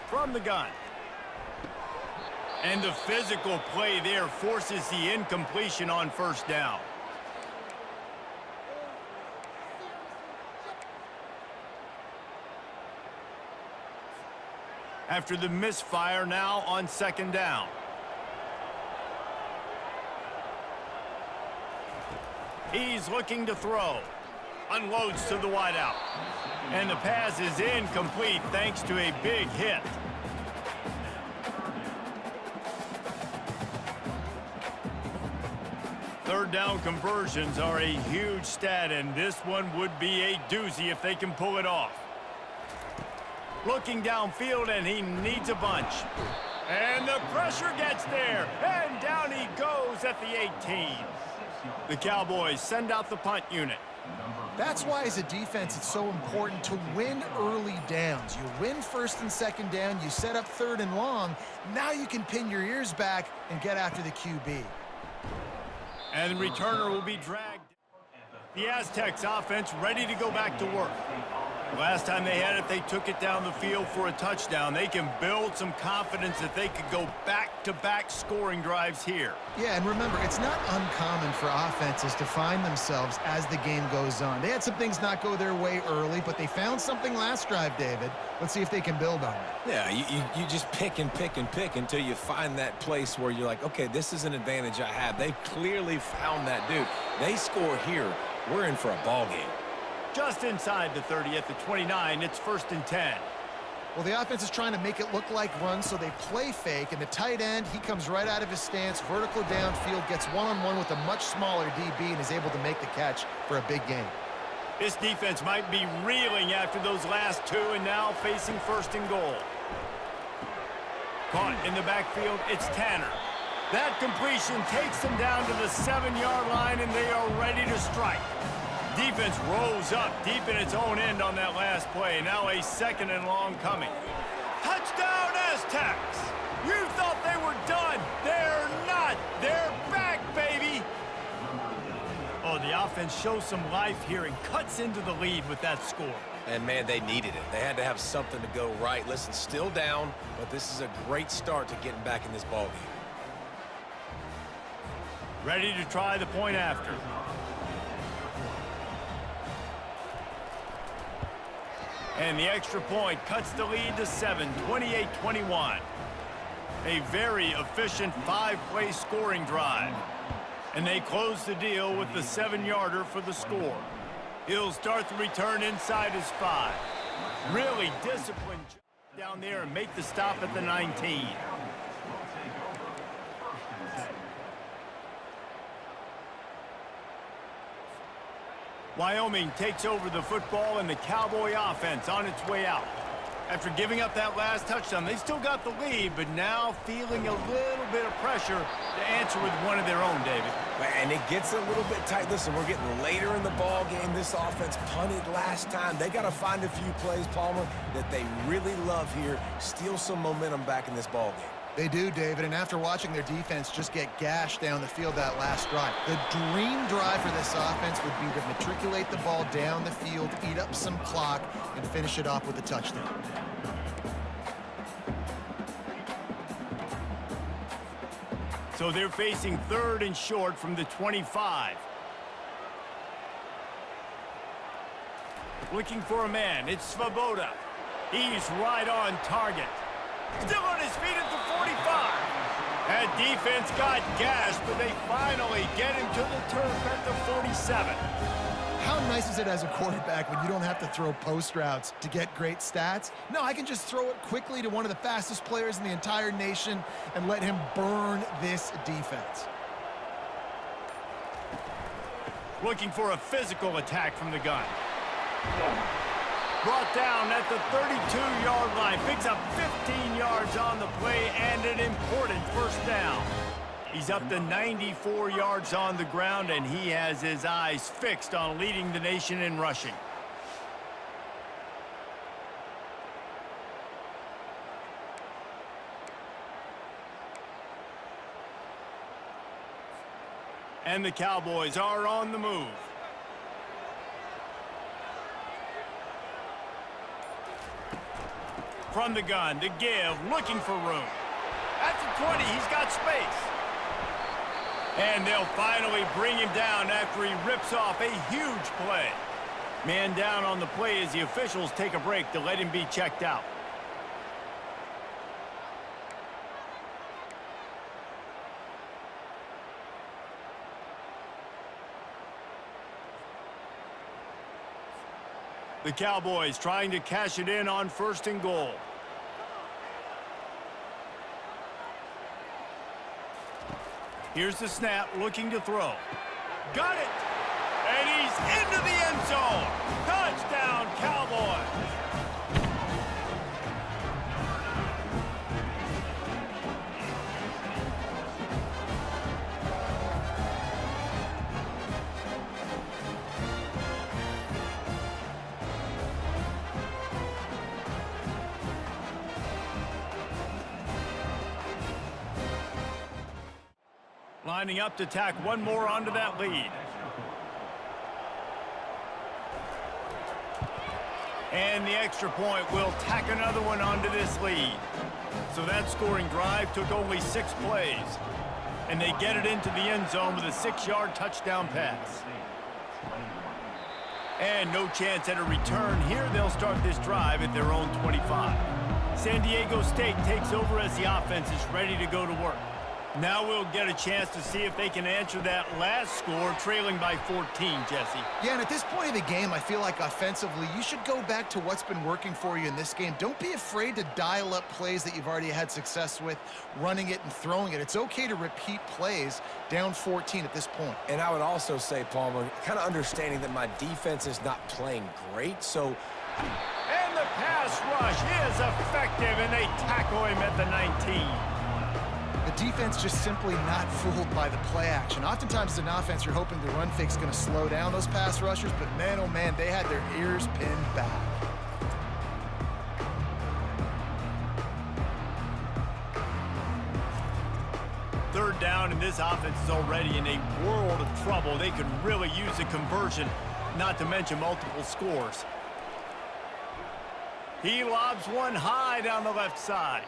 From the gun. And the physical play there forces the incompletion on first down. After the misfire, now on 2nd down. He's looking to throw. Unloads to the wideout. And the pass is incomplete thanks to a big hit. Third down conversions are a huge stat, and this one would be a doozy if they can pull it off. Looking downfield, and he needs a bunch. And the pressure gets there, and down he goes at the 18. The Cowboys send out the punt unit. That's why, as a defense, it's so important to win early downs. You win 1st and 2nd down, you set up 3rd and long. Now you can pin your ears back and get after the QB. And the returner will be dragged. The Aztecs offense ready to go back to work. Last time they had it, they took it down the field for a touchdown. They can build some confidence that they could go back-to-back scoring drives here. Yeah, and remember, it's not uncommon for offenses to find themselves as the game goes on. They had some things not go their way early, but they found something last drive, David. Let's see if they can build on it. Yeah, you just pick and pick and pick until you find that place where you're like, okay, this is an advantage I have. They clearly found that dude. They score here. We're in for a ball game. Just inside the 30 at the 29, it's 1st and 10. Well, the offense is trying to make it look like runs, so they play fake, and the tight end, he comes right out of his stance, vertical downfield, gets one-on-one with a much smaller DB, and is able to make the catch for a big game. This defense might be reeling after those last 2, and now facing 1st and goal. Caught in the backfield, it's Tanner. That completion takes them down to the 7-yard line, and they are ready to strike. Defense rose up deep in its own end on that last play. Now a 2nd and long coming. Touchdown, Aztecs! You thought they were done. They're not. They're back, baby! Oh, the offense shows some life here and cuts into the lead with that score. And, man, they needed it. They had to have something to go right. Listen, still down, but this is a great start to getting back in this ballgame. Ready to try the point after. And the extra point cuts the lead to 7, 28-21. A very efficient 5-play scoring drive. And they close the deal with the 7-yarder for the score. He'll start the return inside his 5. Really disciplined down there and make the stop at the 19. Wyoming takes over the football, and the Cowboy offense on its way out. After giving up that last touchdown, they still got the lead, but now feeling a little bit of pressure to answer with one of their own, David. And it gets a little bit tight. Listen, we're getting later in the ball game. This offense punted last time. They got to find a few plays, Palmer, that they really love here. Steal some momentum back in this ball game. They do, David, and after watching their defense just get gashed down the field that last drive, the dream drive for this offense would be to matriculate the ball down the field, eat up some clock, and finish it off with a touchdown. So they're facing 3rd and short from the 25. Looking for a man, it's Svoboda. He's right on target. Still on his feet at the 45. That defense got gashed, but they finally get him to the turf at the 47. How nice is it as a quarterback when you don't have to throw post routes to get great stats? No, I can just throw it quickly to one of the fastest players in the entire nation and let him burn this defense. Looking for a physical attack from the gun. Brought down at the 32-yard line. Picks up 15 yards on the play and an important first down. He's up to 94 yards on the ground, and he has his eyes fixed on leading the nation in rushing. And the Cowboys are on the move. From the gun, to give, looking for room. At the 20, he's got space. And they'll finally bring him down after he rips off a huge play. Man down on the play as the officials take a break to let him be checked out. The Cowboys trying to cash it in on 1st and goal. Here's the snap, looking to throw. Got it! And he's into the end zone. Touchdown, Cowboys! Lining up to tack one more onto that lead. And the extra point will tack another one onto this lead. So that scoring drive took only 6 plays. And they get it into the end zone with a 6-yard touchdown pass. And no chance at a return. Here they'll start this drive at their own 25. San Diego State takes over as the offense is ready to go to work. Now we'll get a chance to see if they can answer that last score, trailing by 14, Jesse. Yeah, and at this point of the game, I feel like offensively, you should go back to what's been working for you in this game. Don't be afraid to dial up plays that you've already had success with, running it and throwing it. It's okay to repeat plays down 14 at this point. And I would also say, Palmer, kind of understanding that my defense is not playing great, so... And the pass rush is effective, and they tackle him at the 19. The defense just simply not fooled by the play action. Oftentimes as an offense, you're hoping the run fake is going to slow down those pass rushers, but man, oh man, they had their ears pinned back. Third down, and this offense is already in a world of trouble. They could really use a conversion, not to mention multiple scores. He lobs one high down the left side.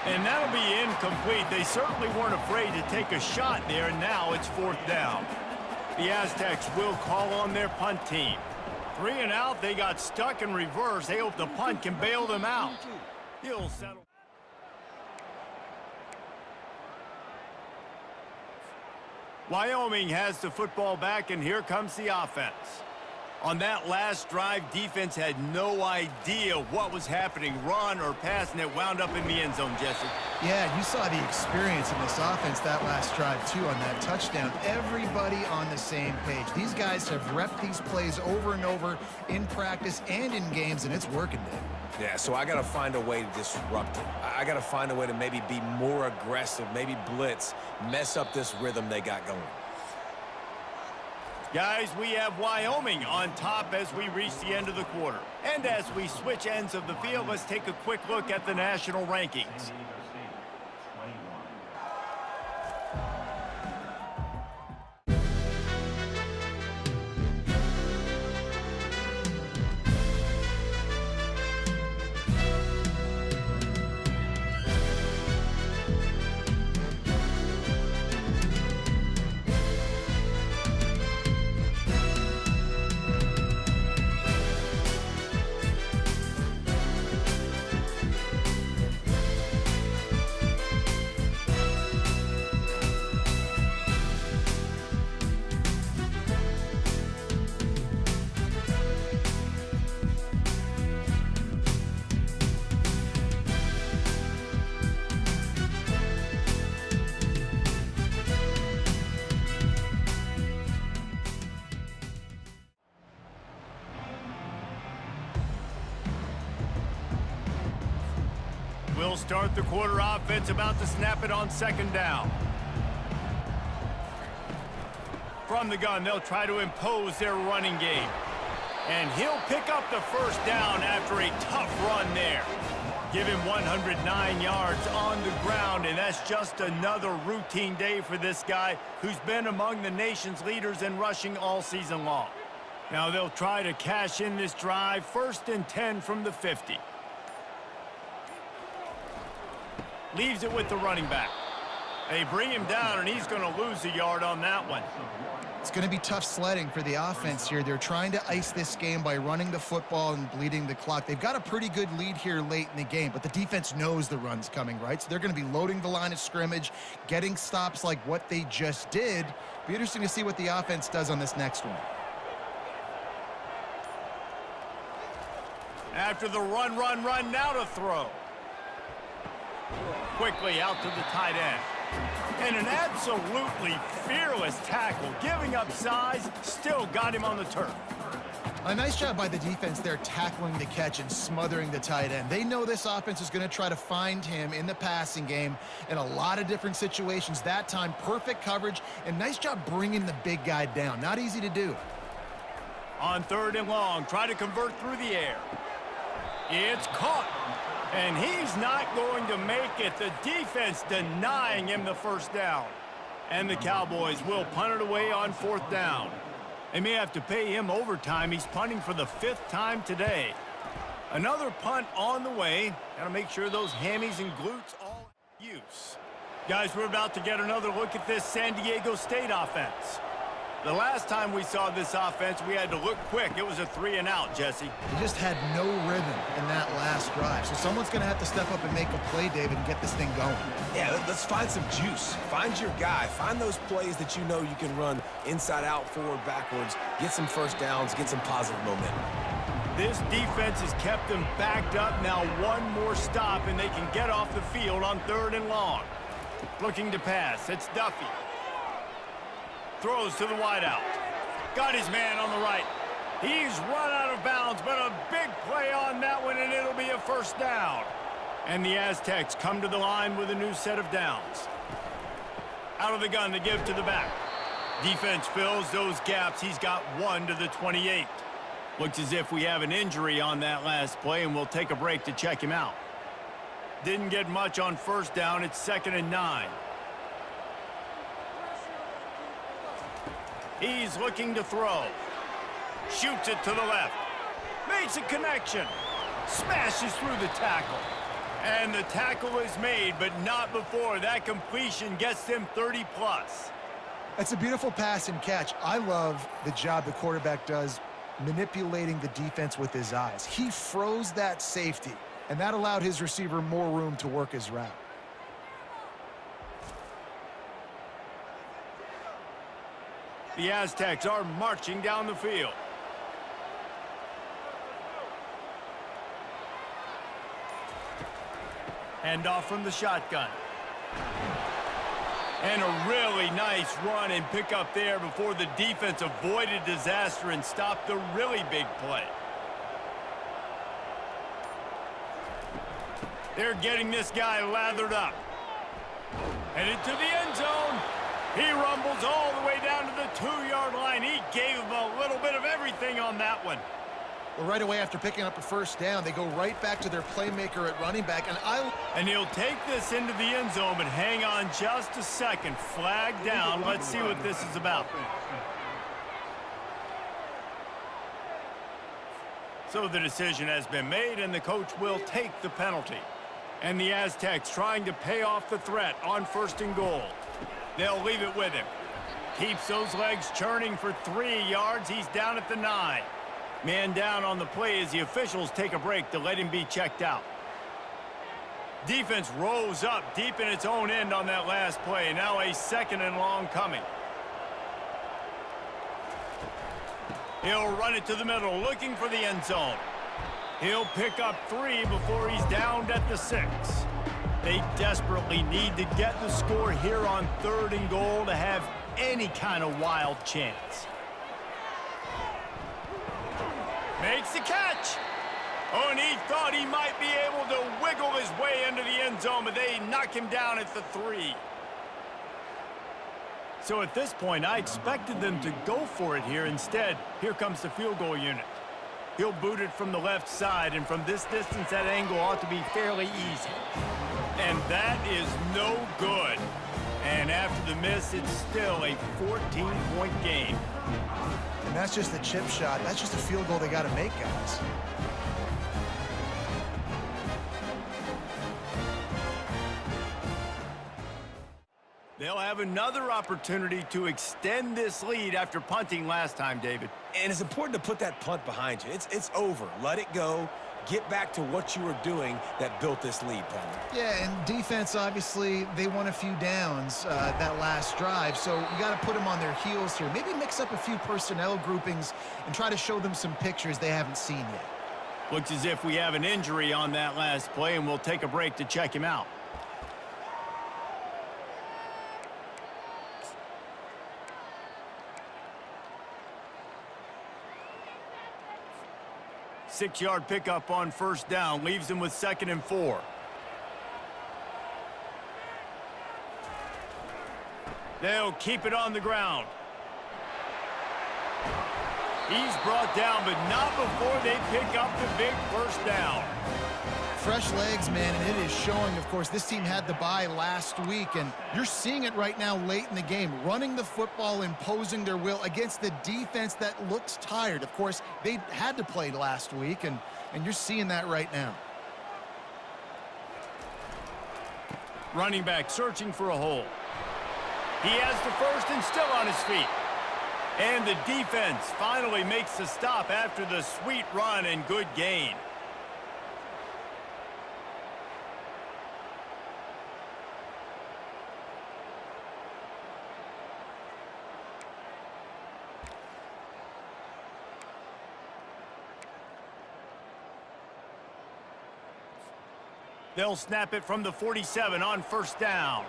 And that'll be incomplete. They certainly weren't afraid to take a shot there, and now it's 4th down. The Aztecs will call on their punt team. 3 and out, they got stuck in reverse. They hope the punt can bail them out. He'll settle. Wyoming has the football back, and here comes the offense. On that last drive, defense had no idea what was happening, run or pass, and it wound up in the end zone, Jesse. Yeah, you saw the experience in this offense that last drive, too, on that touchdown. Everybody on the same page. These guys have repped these plays over and over in practice and in games, and it's working, Dave. Yeah, so I got to find a way to disrupt it. I got to find a way to maybe be more aggressive, maybe blitz, mess up this rhythm they got going. Guys, we have Wyoming on top as we reach the end of the quarter. And as we switch ends of the field, let's take a quick look at the national rankings. We'll start the quarter offense, about to snap it on second down. From the gun, they'll try to impose their running game. And he'll pick up the first down after a tough run there. Give him 109 yards on the ground, and that's just another routine day for this guy who's been among the nation's leaders in rushing all season long. Now they'll try to cash in this drive, 1st and 10 from the 50. Leaves it with the running back. They bring him down, and he's going to lose a yard on that one. It's going to be tough sledding for the offense here. They're trying to ice this game by running the football and bleeding the clock. They've got a pretty good lead here late in the game, but the defense knows the run's coming, right? So they're going to be loading the line of scrimmage, getting stops like what they just did. Be interesting to see what the offense does on this next one. After the run, now to throw. Quickly out to the tight end. And an absolutely fearless tackle, giving up size, still got him on the turf. A nice job by the defense there, tackling the catch and smothering the tight end. They know this offense is going to try to find him in the passing game in a lot of different situations. That time, perfect coverage, and nice job bringing the big guy down. Not easy to do. On 3rd and long, try to convert through the air. It's caught. And he's not going to make it. The defense denying him the first down. And the Cowboys will punt it away on 4th down. They may have to pay him overtime. He's punting for the 5th time today. Another punt on the way. Got to make sure those hammies and glutes all in use. Guys, we're about to get another look at this San Diego State offense. The last time we saw this offense, we had to look quick. It was a 3-and-out, Jesse. They just had no rhythm in that last drive. So someone's going to have to step up and make a play, David, and get this thing going. Yeah, let's find some juice. Find your guy. Find those plays that you know you can run inside out, forward, backwards. Get some first downs. Get some positive momentum. This defense has kept them backed up. Now one more stop, and they can get off the field on 3rd and long. Looking to pass. It's Duffy. Throws to the wideout. Got his man on the right. He's run out of bounds, but a big play on that one, and it'll be a first down. And the Aztecs come to the line with a new set of downs. Out of the gun to give to the back. Defense fills those gaps. He's got 1 to the 28. Looks as if we have an injury on that last play, and we'll take a break to check him out. Didn't get much on 1st down. It's 2nd and 9. He's looking to throw. Shoots it to the left. Makes a connection. Smashes through the tackle. And the tackle is made, but not before. That completion gets them 30-plus. That's a beautiful pass and catch. I love the job the quarterback does manipulating the defense with his eyes. He froze that safety, and that allowed his receiver more room to work his route. The Aztecs are marching down the field. Hand off from the shotgun. And a really nice run and pick up there before the defense avoided disaster and stopped the really big play. They're getting this guy lathered up. Headed to the end zone. He rumbles all the way down to the 2-yard line. He gave him a little bit of everything on that one. Well, right away after picking up a first down, they go right back to their playmaker at running back. And he'll take this into the end zone, but hang on just a second. Flag down. Let's see what this is about. So the decision has been made, and the coach will take the penalty. And the Aztecs trying to pay off the threat on 1st and goal. They'll leave it with him. Keeps those legs churning for 3 yards. He's down at the 9. Man down on the play as the officials take a break to let him be checked out. Defense rose up deep in its own end on that last play. Now a 2nd and long coming. He'll run it to the middle, looking for the end zone. He'll pick up 3 before he's downed at the 6. They desperately need to get the score here on 3rd and goal to have any kind of wild chance. Makes the catch. Oh, and he thought he might be able to wiggle his way into the end zone, but they knock him down at the 3. So at this point, I expected them to go for it here. Instead, here comes the field goal unit. He'll boot it from the left side, and from this distance, that angle ought to be fairly easy. And that is no good. And after the miss, it's still a 14-point game. And that's just a chip shot. That's just a field goal they got to make, guys. They'll have another opportunity to extend this lead after punting last time, David. And it's important to put that punt behind you. It's over. Let it go. Get back to what you were doing that built this lead, Penny. Yeah, and defense, obviously, they won a few downs that last drive, so you got to put them on their heels here. Maybe mix up a few personnel groupings and try to show them some pictures they haven't seen yet. Looks as if we have an injury on that last play, and we'll take a break to check him out. Six-yard pickup on 1st down. Leaves him with 2nd and 4. They'll keep it on the ground. He's brought down, but not before they pick up the big 1st down. Fresh legs, man, and it is showing. Of course, this team had the bye last week, and you're seeing it right now late in the game, running the football, imposing their will against the defense that looks tired. Of course, they had to play last week, and you're seeing that right now. Running back searching for a hole. He has the 1st and still on his feet. And the defense finally makes the stop after the sweet run and good gain. They'll snap it from the 47 on 1st down.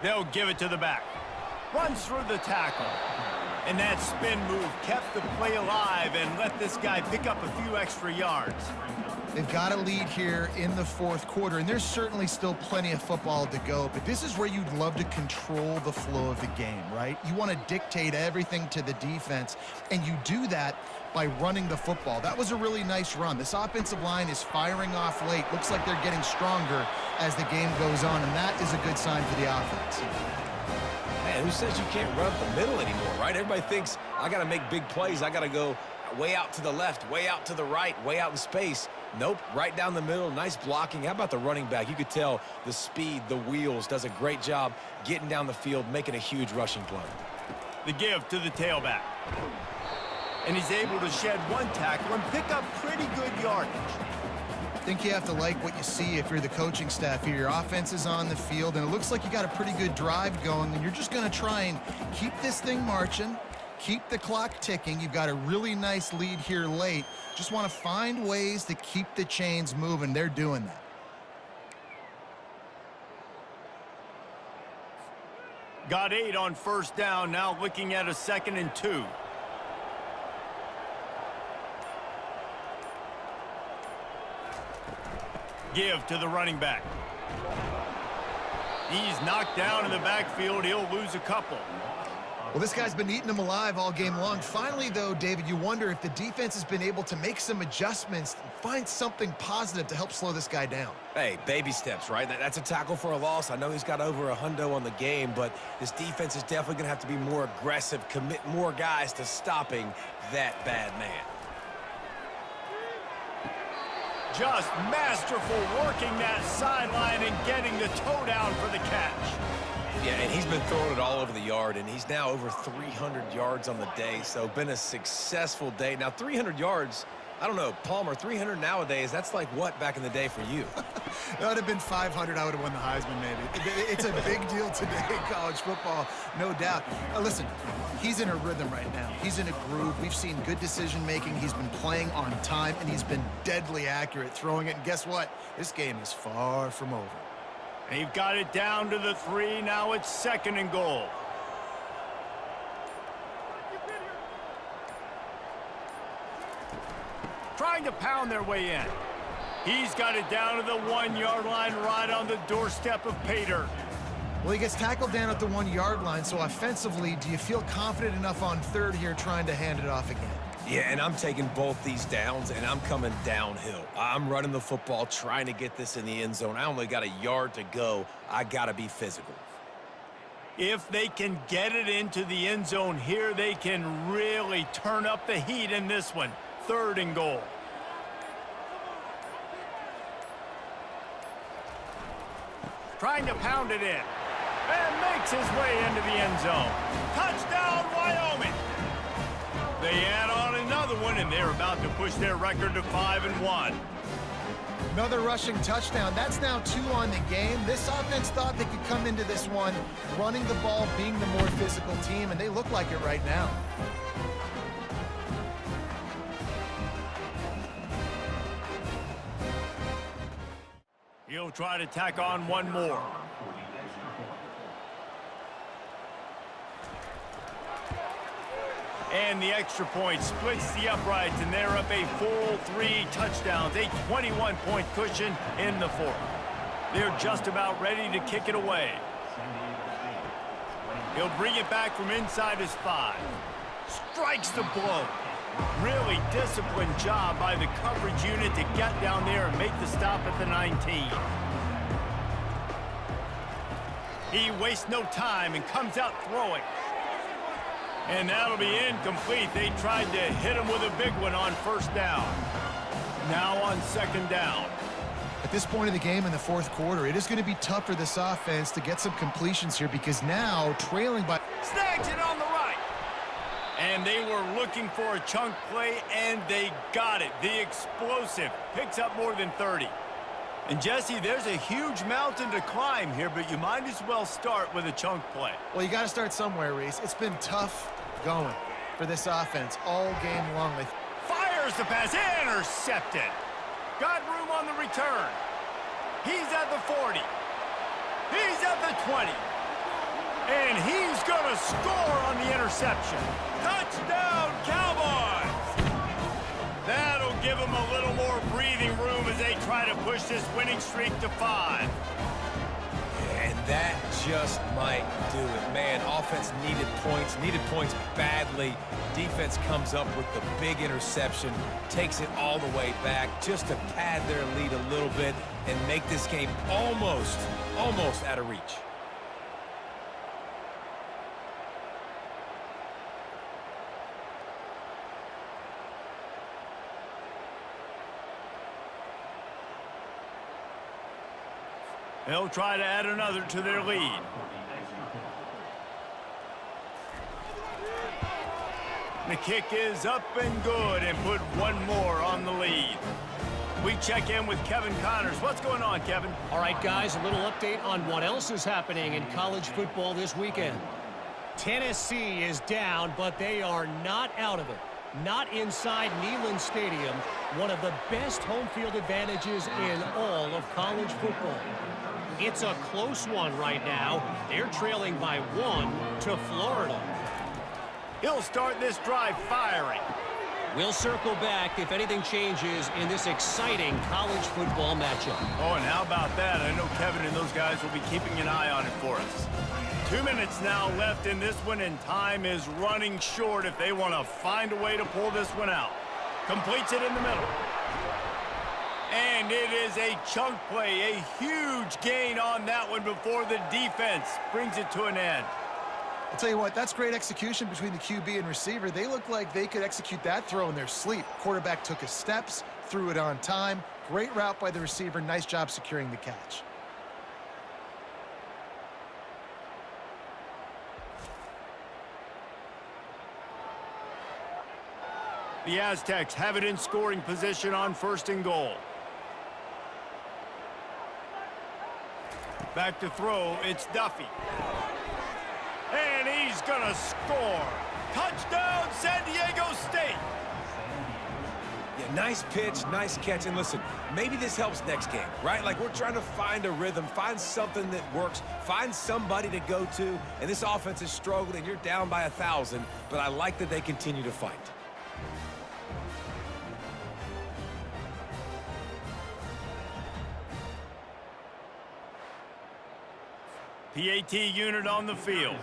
They'll give it to the back. Runs through the tackle. And that spin move kept the play alive and let this guy pick up a few extra yards. They've got a lead here in the 4th quarter, and there's certainly still plenty of football to go, but this is where you'd love to control the flow of the game, right? You want to dictate everything to the defense, and you do that by running the football. That was a really nice run. This offensive line is firing off late. Looks like they're getting stronger as the game goes on, and that is a good sign for the offense. Man, who says you can't run up the middle anymore, right? Everybody thinks, I got to make big plays. I got to go way out to the left, way out to the right, way out in space. Nope, right down the middle, nice blocking. How about the running back? You could tell the speed, the wheels, does a great job getting down the field, making a huge rushing play. The give to the tailback. And he's able to shed one tackle and pick up pretty good yardage. I think you have to like what you see if you're the coaching staff here. Your offense is on the field, and it looks like you got a pretty good drive going, and you're just going to try and keep this thing marching, keep the clock ticking. You've got a really nice lead here late. Just want to find ways to keep the chains moving. They're doing that. Got 8 on first down, now looking at a 2nd and 2. Give to the running back. He's knocked down in the backfield. He'll lose a couple. Well, this guy's been eating them alive all game long. Finally, though, David, you wonder if the defense has been able to make some adjustments and find something positive to help slow this guy down. Hey, baby steps, right? That's a tackle for a loss. I know he's got over $100 on the game, but this defense is definitely going to have to be more aggressive, commit more guys to stopping that bad man. Just masterful working that sideline and getting the toe down for the catch. Yeah, and he's been throwing it all over the yard, and he's now over 300 yards on the day, so been a successful day. Now, 300 yards, I don't know, Palmer, 300 nowadays, that's like what back in the day for you? That would have been 500. I would have won the Heisman, maybe. It's a big deal today in college football, no doubt. Listen, he's in a rhythm right now. He's in a groove. We've seen good decision-making. He's been playing on time, and he's been deadly accurate throwing it. And guess what? This game is far from over. They've got it down to the 3. Now it's 2nd and goal. Trying to pound their way in. He's got it down to the 1-yard line right on the doorstep of Pater. Well, he gets tackled down at the 1-yard line, so offensively, do you feel confident enough on 3rd here trying to hand it off again? Yeah, and I'm taking both these downs, and I'm coming downhill. I'm running the football, trying to get this in the end zone. I only got a yard to go. I got to be physical. If they can get it into the end zone here, they can really turn up the heat in this one. 3rd and goal. Trying to pound it in. And makes his way into the end zone. Touchdown, Wyoming! They add on another one, and they're about to push their record to 5-1. Another rushing touchdown. That's now 2 on the game. This offense thought they could come into this one running the ball, being the more physical team, and they look like it right now. He'll try to tack on one more. And the extra point splits the uprights, and they're up a full 3 touchdowns, a 21-point cushion in the 4th. They're just about ready to kick it away. He'll bring it back from inside his 5. Strikes the blow. Really disciplined job by the coverage unit to get down there and make the stop at the 19. He wastes no time and comes out throwing. And that'll be incomplete. They tried to hit him with a big one on 1st down. Now on 2nd down. At this point of the game in the 4th quarter, it is going to be tough for this offense to get some completions here because now trailing by... Snags it on the right. And they were looking for a chunk play, and they got it. The explosive picks up more than 30. And, Jesse, there's a huge mountain to climb here, but you might as well start with a chunk play. Well, you got to start somewhere, Reese. It's been tough going for this offense all game long. Fires the pass, intercepted. Got room on the return. He's at the 40. He's at the 20. And he's going to score on the interception. Touchdown, Cowboys! That'll give them a little more breathing room as they try to push this winning streak to 5. And that just might do it. Man, offense needed points badly. Defense comes up with the big interception, takes it all the way back just to pad their lead a little bit and make this game almost out of reach. They'll try to add another to their lead. The kick is up and good and put one more on the lead. We check in with Kevin Connors. What's going on, Kevin? All right, guys, a little update on what else is happening in college football this weekend. Tennessee is down, but they are not out of it. Not inside Neyland Stadium, one of the best home field advantages in all of college football. It's a close one right now. They're trailing by 1 to Florida. He'll start this drive firing. We'll circle back if anything changes in this exciting college football matchup. Oh, and how about that? I know Kevin and those guys will be keeping an eye on it for us. 2 minutes now left in this one, and time is running short if they want to find a way to pull this one out. Completes it in the middle. And it is a chunk play, a huge gain on that one before the defense brings it to an end. I'll tell you what, that's great execution between the QB and receiver. They look like they could execute that throw in their sleep. Quarterback took his steps, threw it on time. Great route by the receiver. Nice job securing the catch. The Aztecs have it in scoring position on 1st and goal. Back to throw, it's Duffy. And he's gonna score. Touchdown, San Diego State. Yeah, nice pitch, nice catch. And listen, maybe this helps next game, right? Like, we're trying to find a rhythm, find something that works, find somebody to go to. And this offense is struggling. You're down by 1,000, but I like that they continue to fight. PAT unit on the field.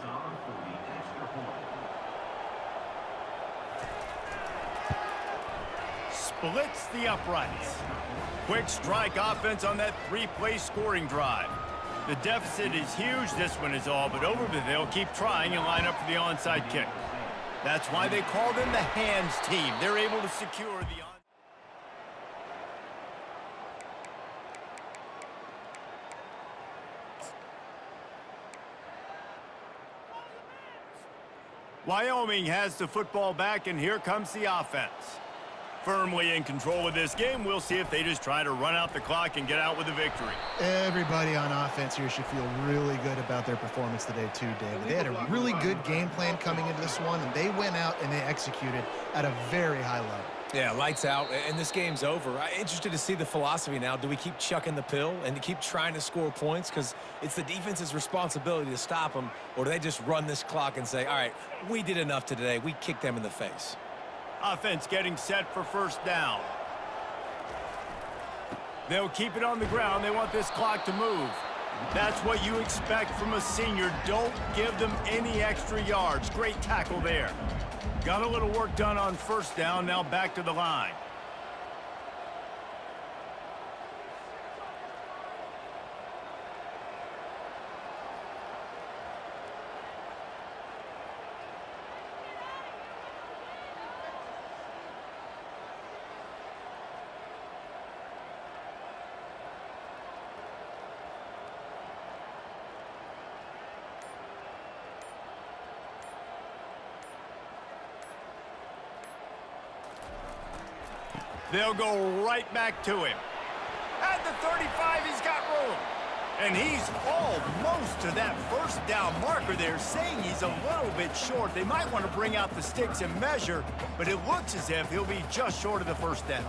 Splits the uprights. Quick strike offense on that 3-play scoring drive. The deficit is huge. This one is all but over, but they'll keep trying and line up for the onside kick. That's why they call them the hands team. They're able to secure the Wyoming has the football back, and here comes the offense. Firmly in control of this game. We'll see if they just try to run out the clock and get out with a victory. Everybody on offense here should feel really good about their performance today too, David. They had a really good game plan coming into this one, and they went out and they executed at a very high level. Yeah, lights out, and this game's over. I'm interested to see the philosophy now. Do we keep chucking the pill and keep trying to score points? Because it's the defense's responsibility to stop them, or do they just run this clock and say, all right, we did enough today. We kicked them in the face. Offense getting set for 1st down. They'll keep it on the ground. They want this clock to move. That's what you expect from a senior. Don't give them any extra yards. Great tackle there. Got a little work done on 1st down. Now back to the line. They'll go right back to him. At the 35, he's got room. And he's almost to that 1st down marker there, saying he's a little bit short. They might want to bring out the sticks and measure, but it looks as if he'll be just short of the 1st down.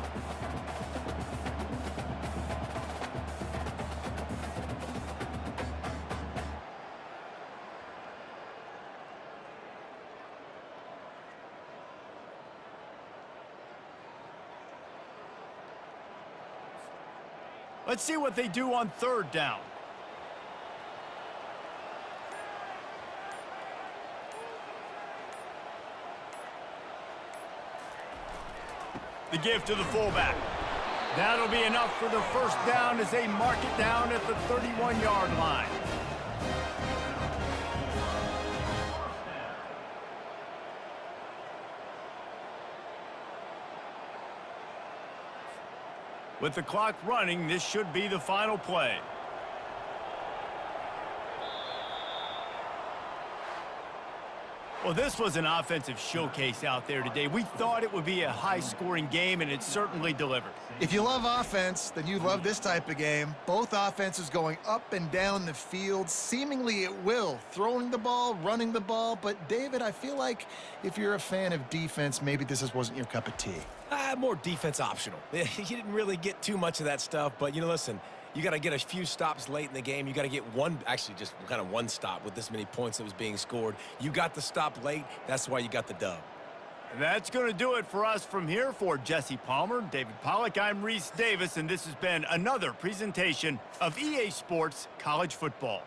Let's see what they do on 3rd down. The give to the fullback. That'll be enough for the 1st down as they mark it down at the 31-yard line. With the clock running, this should be the final play. Well, this was an offensive showcase out there today. We thought it would be a high-scoring game, and it certainly delivered. If you love offense, then you love this type of game. Both offenses going up and down the field, seemingly at will, throwing the ball, running the ball. But, David, I feel like if you're a fan of defense, maybe this wasn't your cup of tea. More defense optional. You didn't really get too much of that stuff, but, listen, you got to get a few stops late in the game. You got to get one, actually just kind of one stop with this many points that was being scored. You got the stop late. That's why you got the dub. And that's going to do it for us from here. For Jesse Palmer, David Pollack, I'm Reese Davis, and this has been another presentation of EA Sports College Football.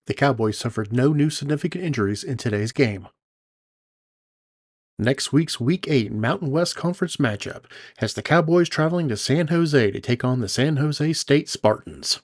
The Cowboys suffered no new significant injuries in today's game. Next week's Week 8 Mountain West Conference matchup has the Cowboys traveling to San Jose to take on the San Jose State Spartans.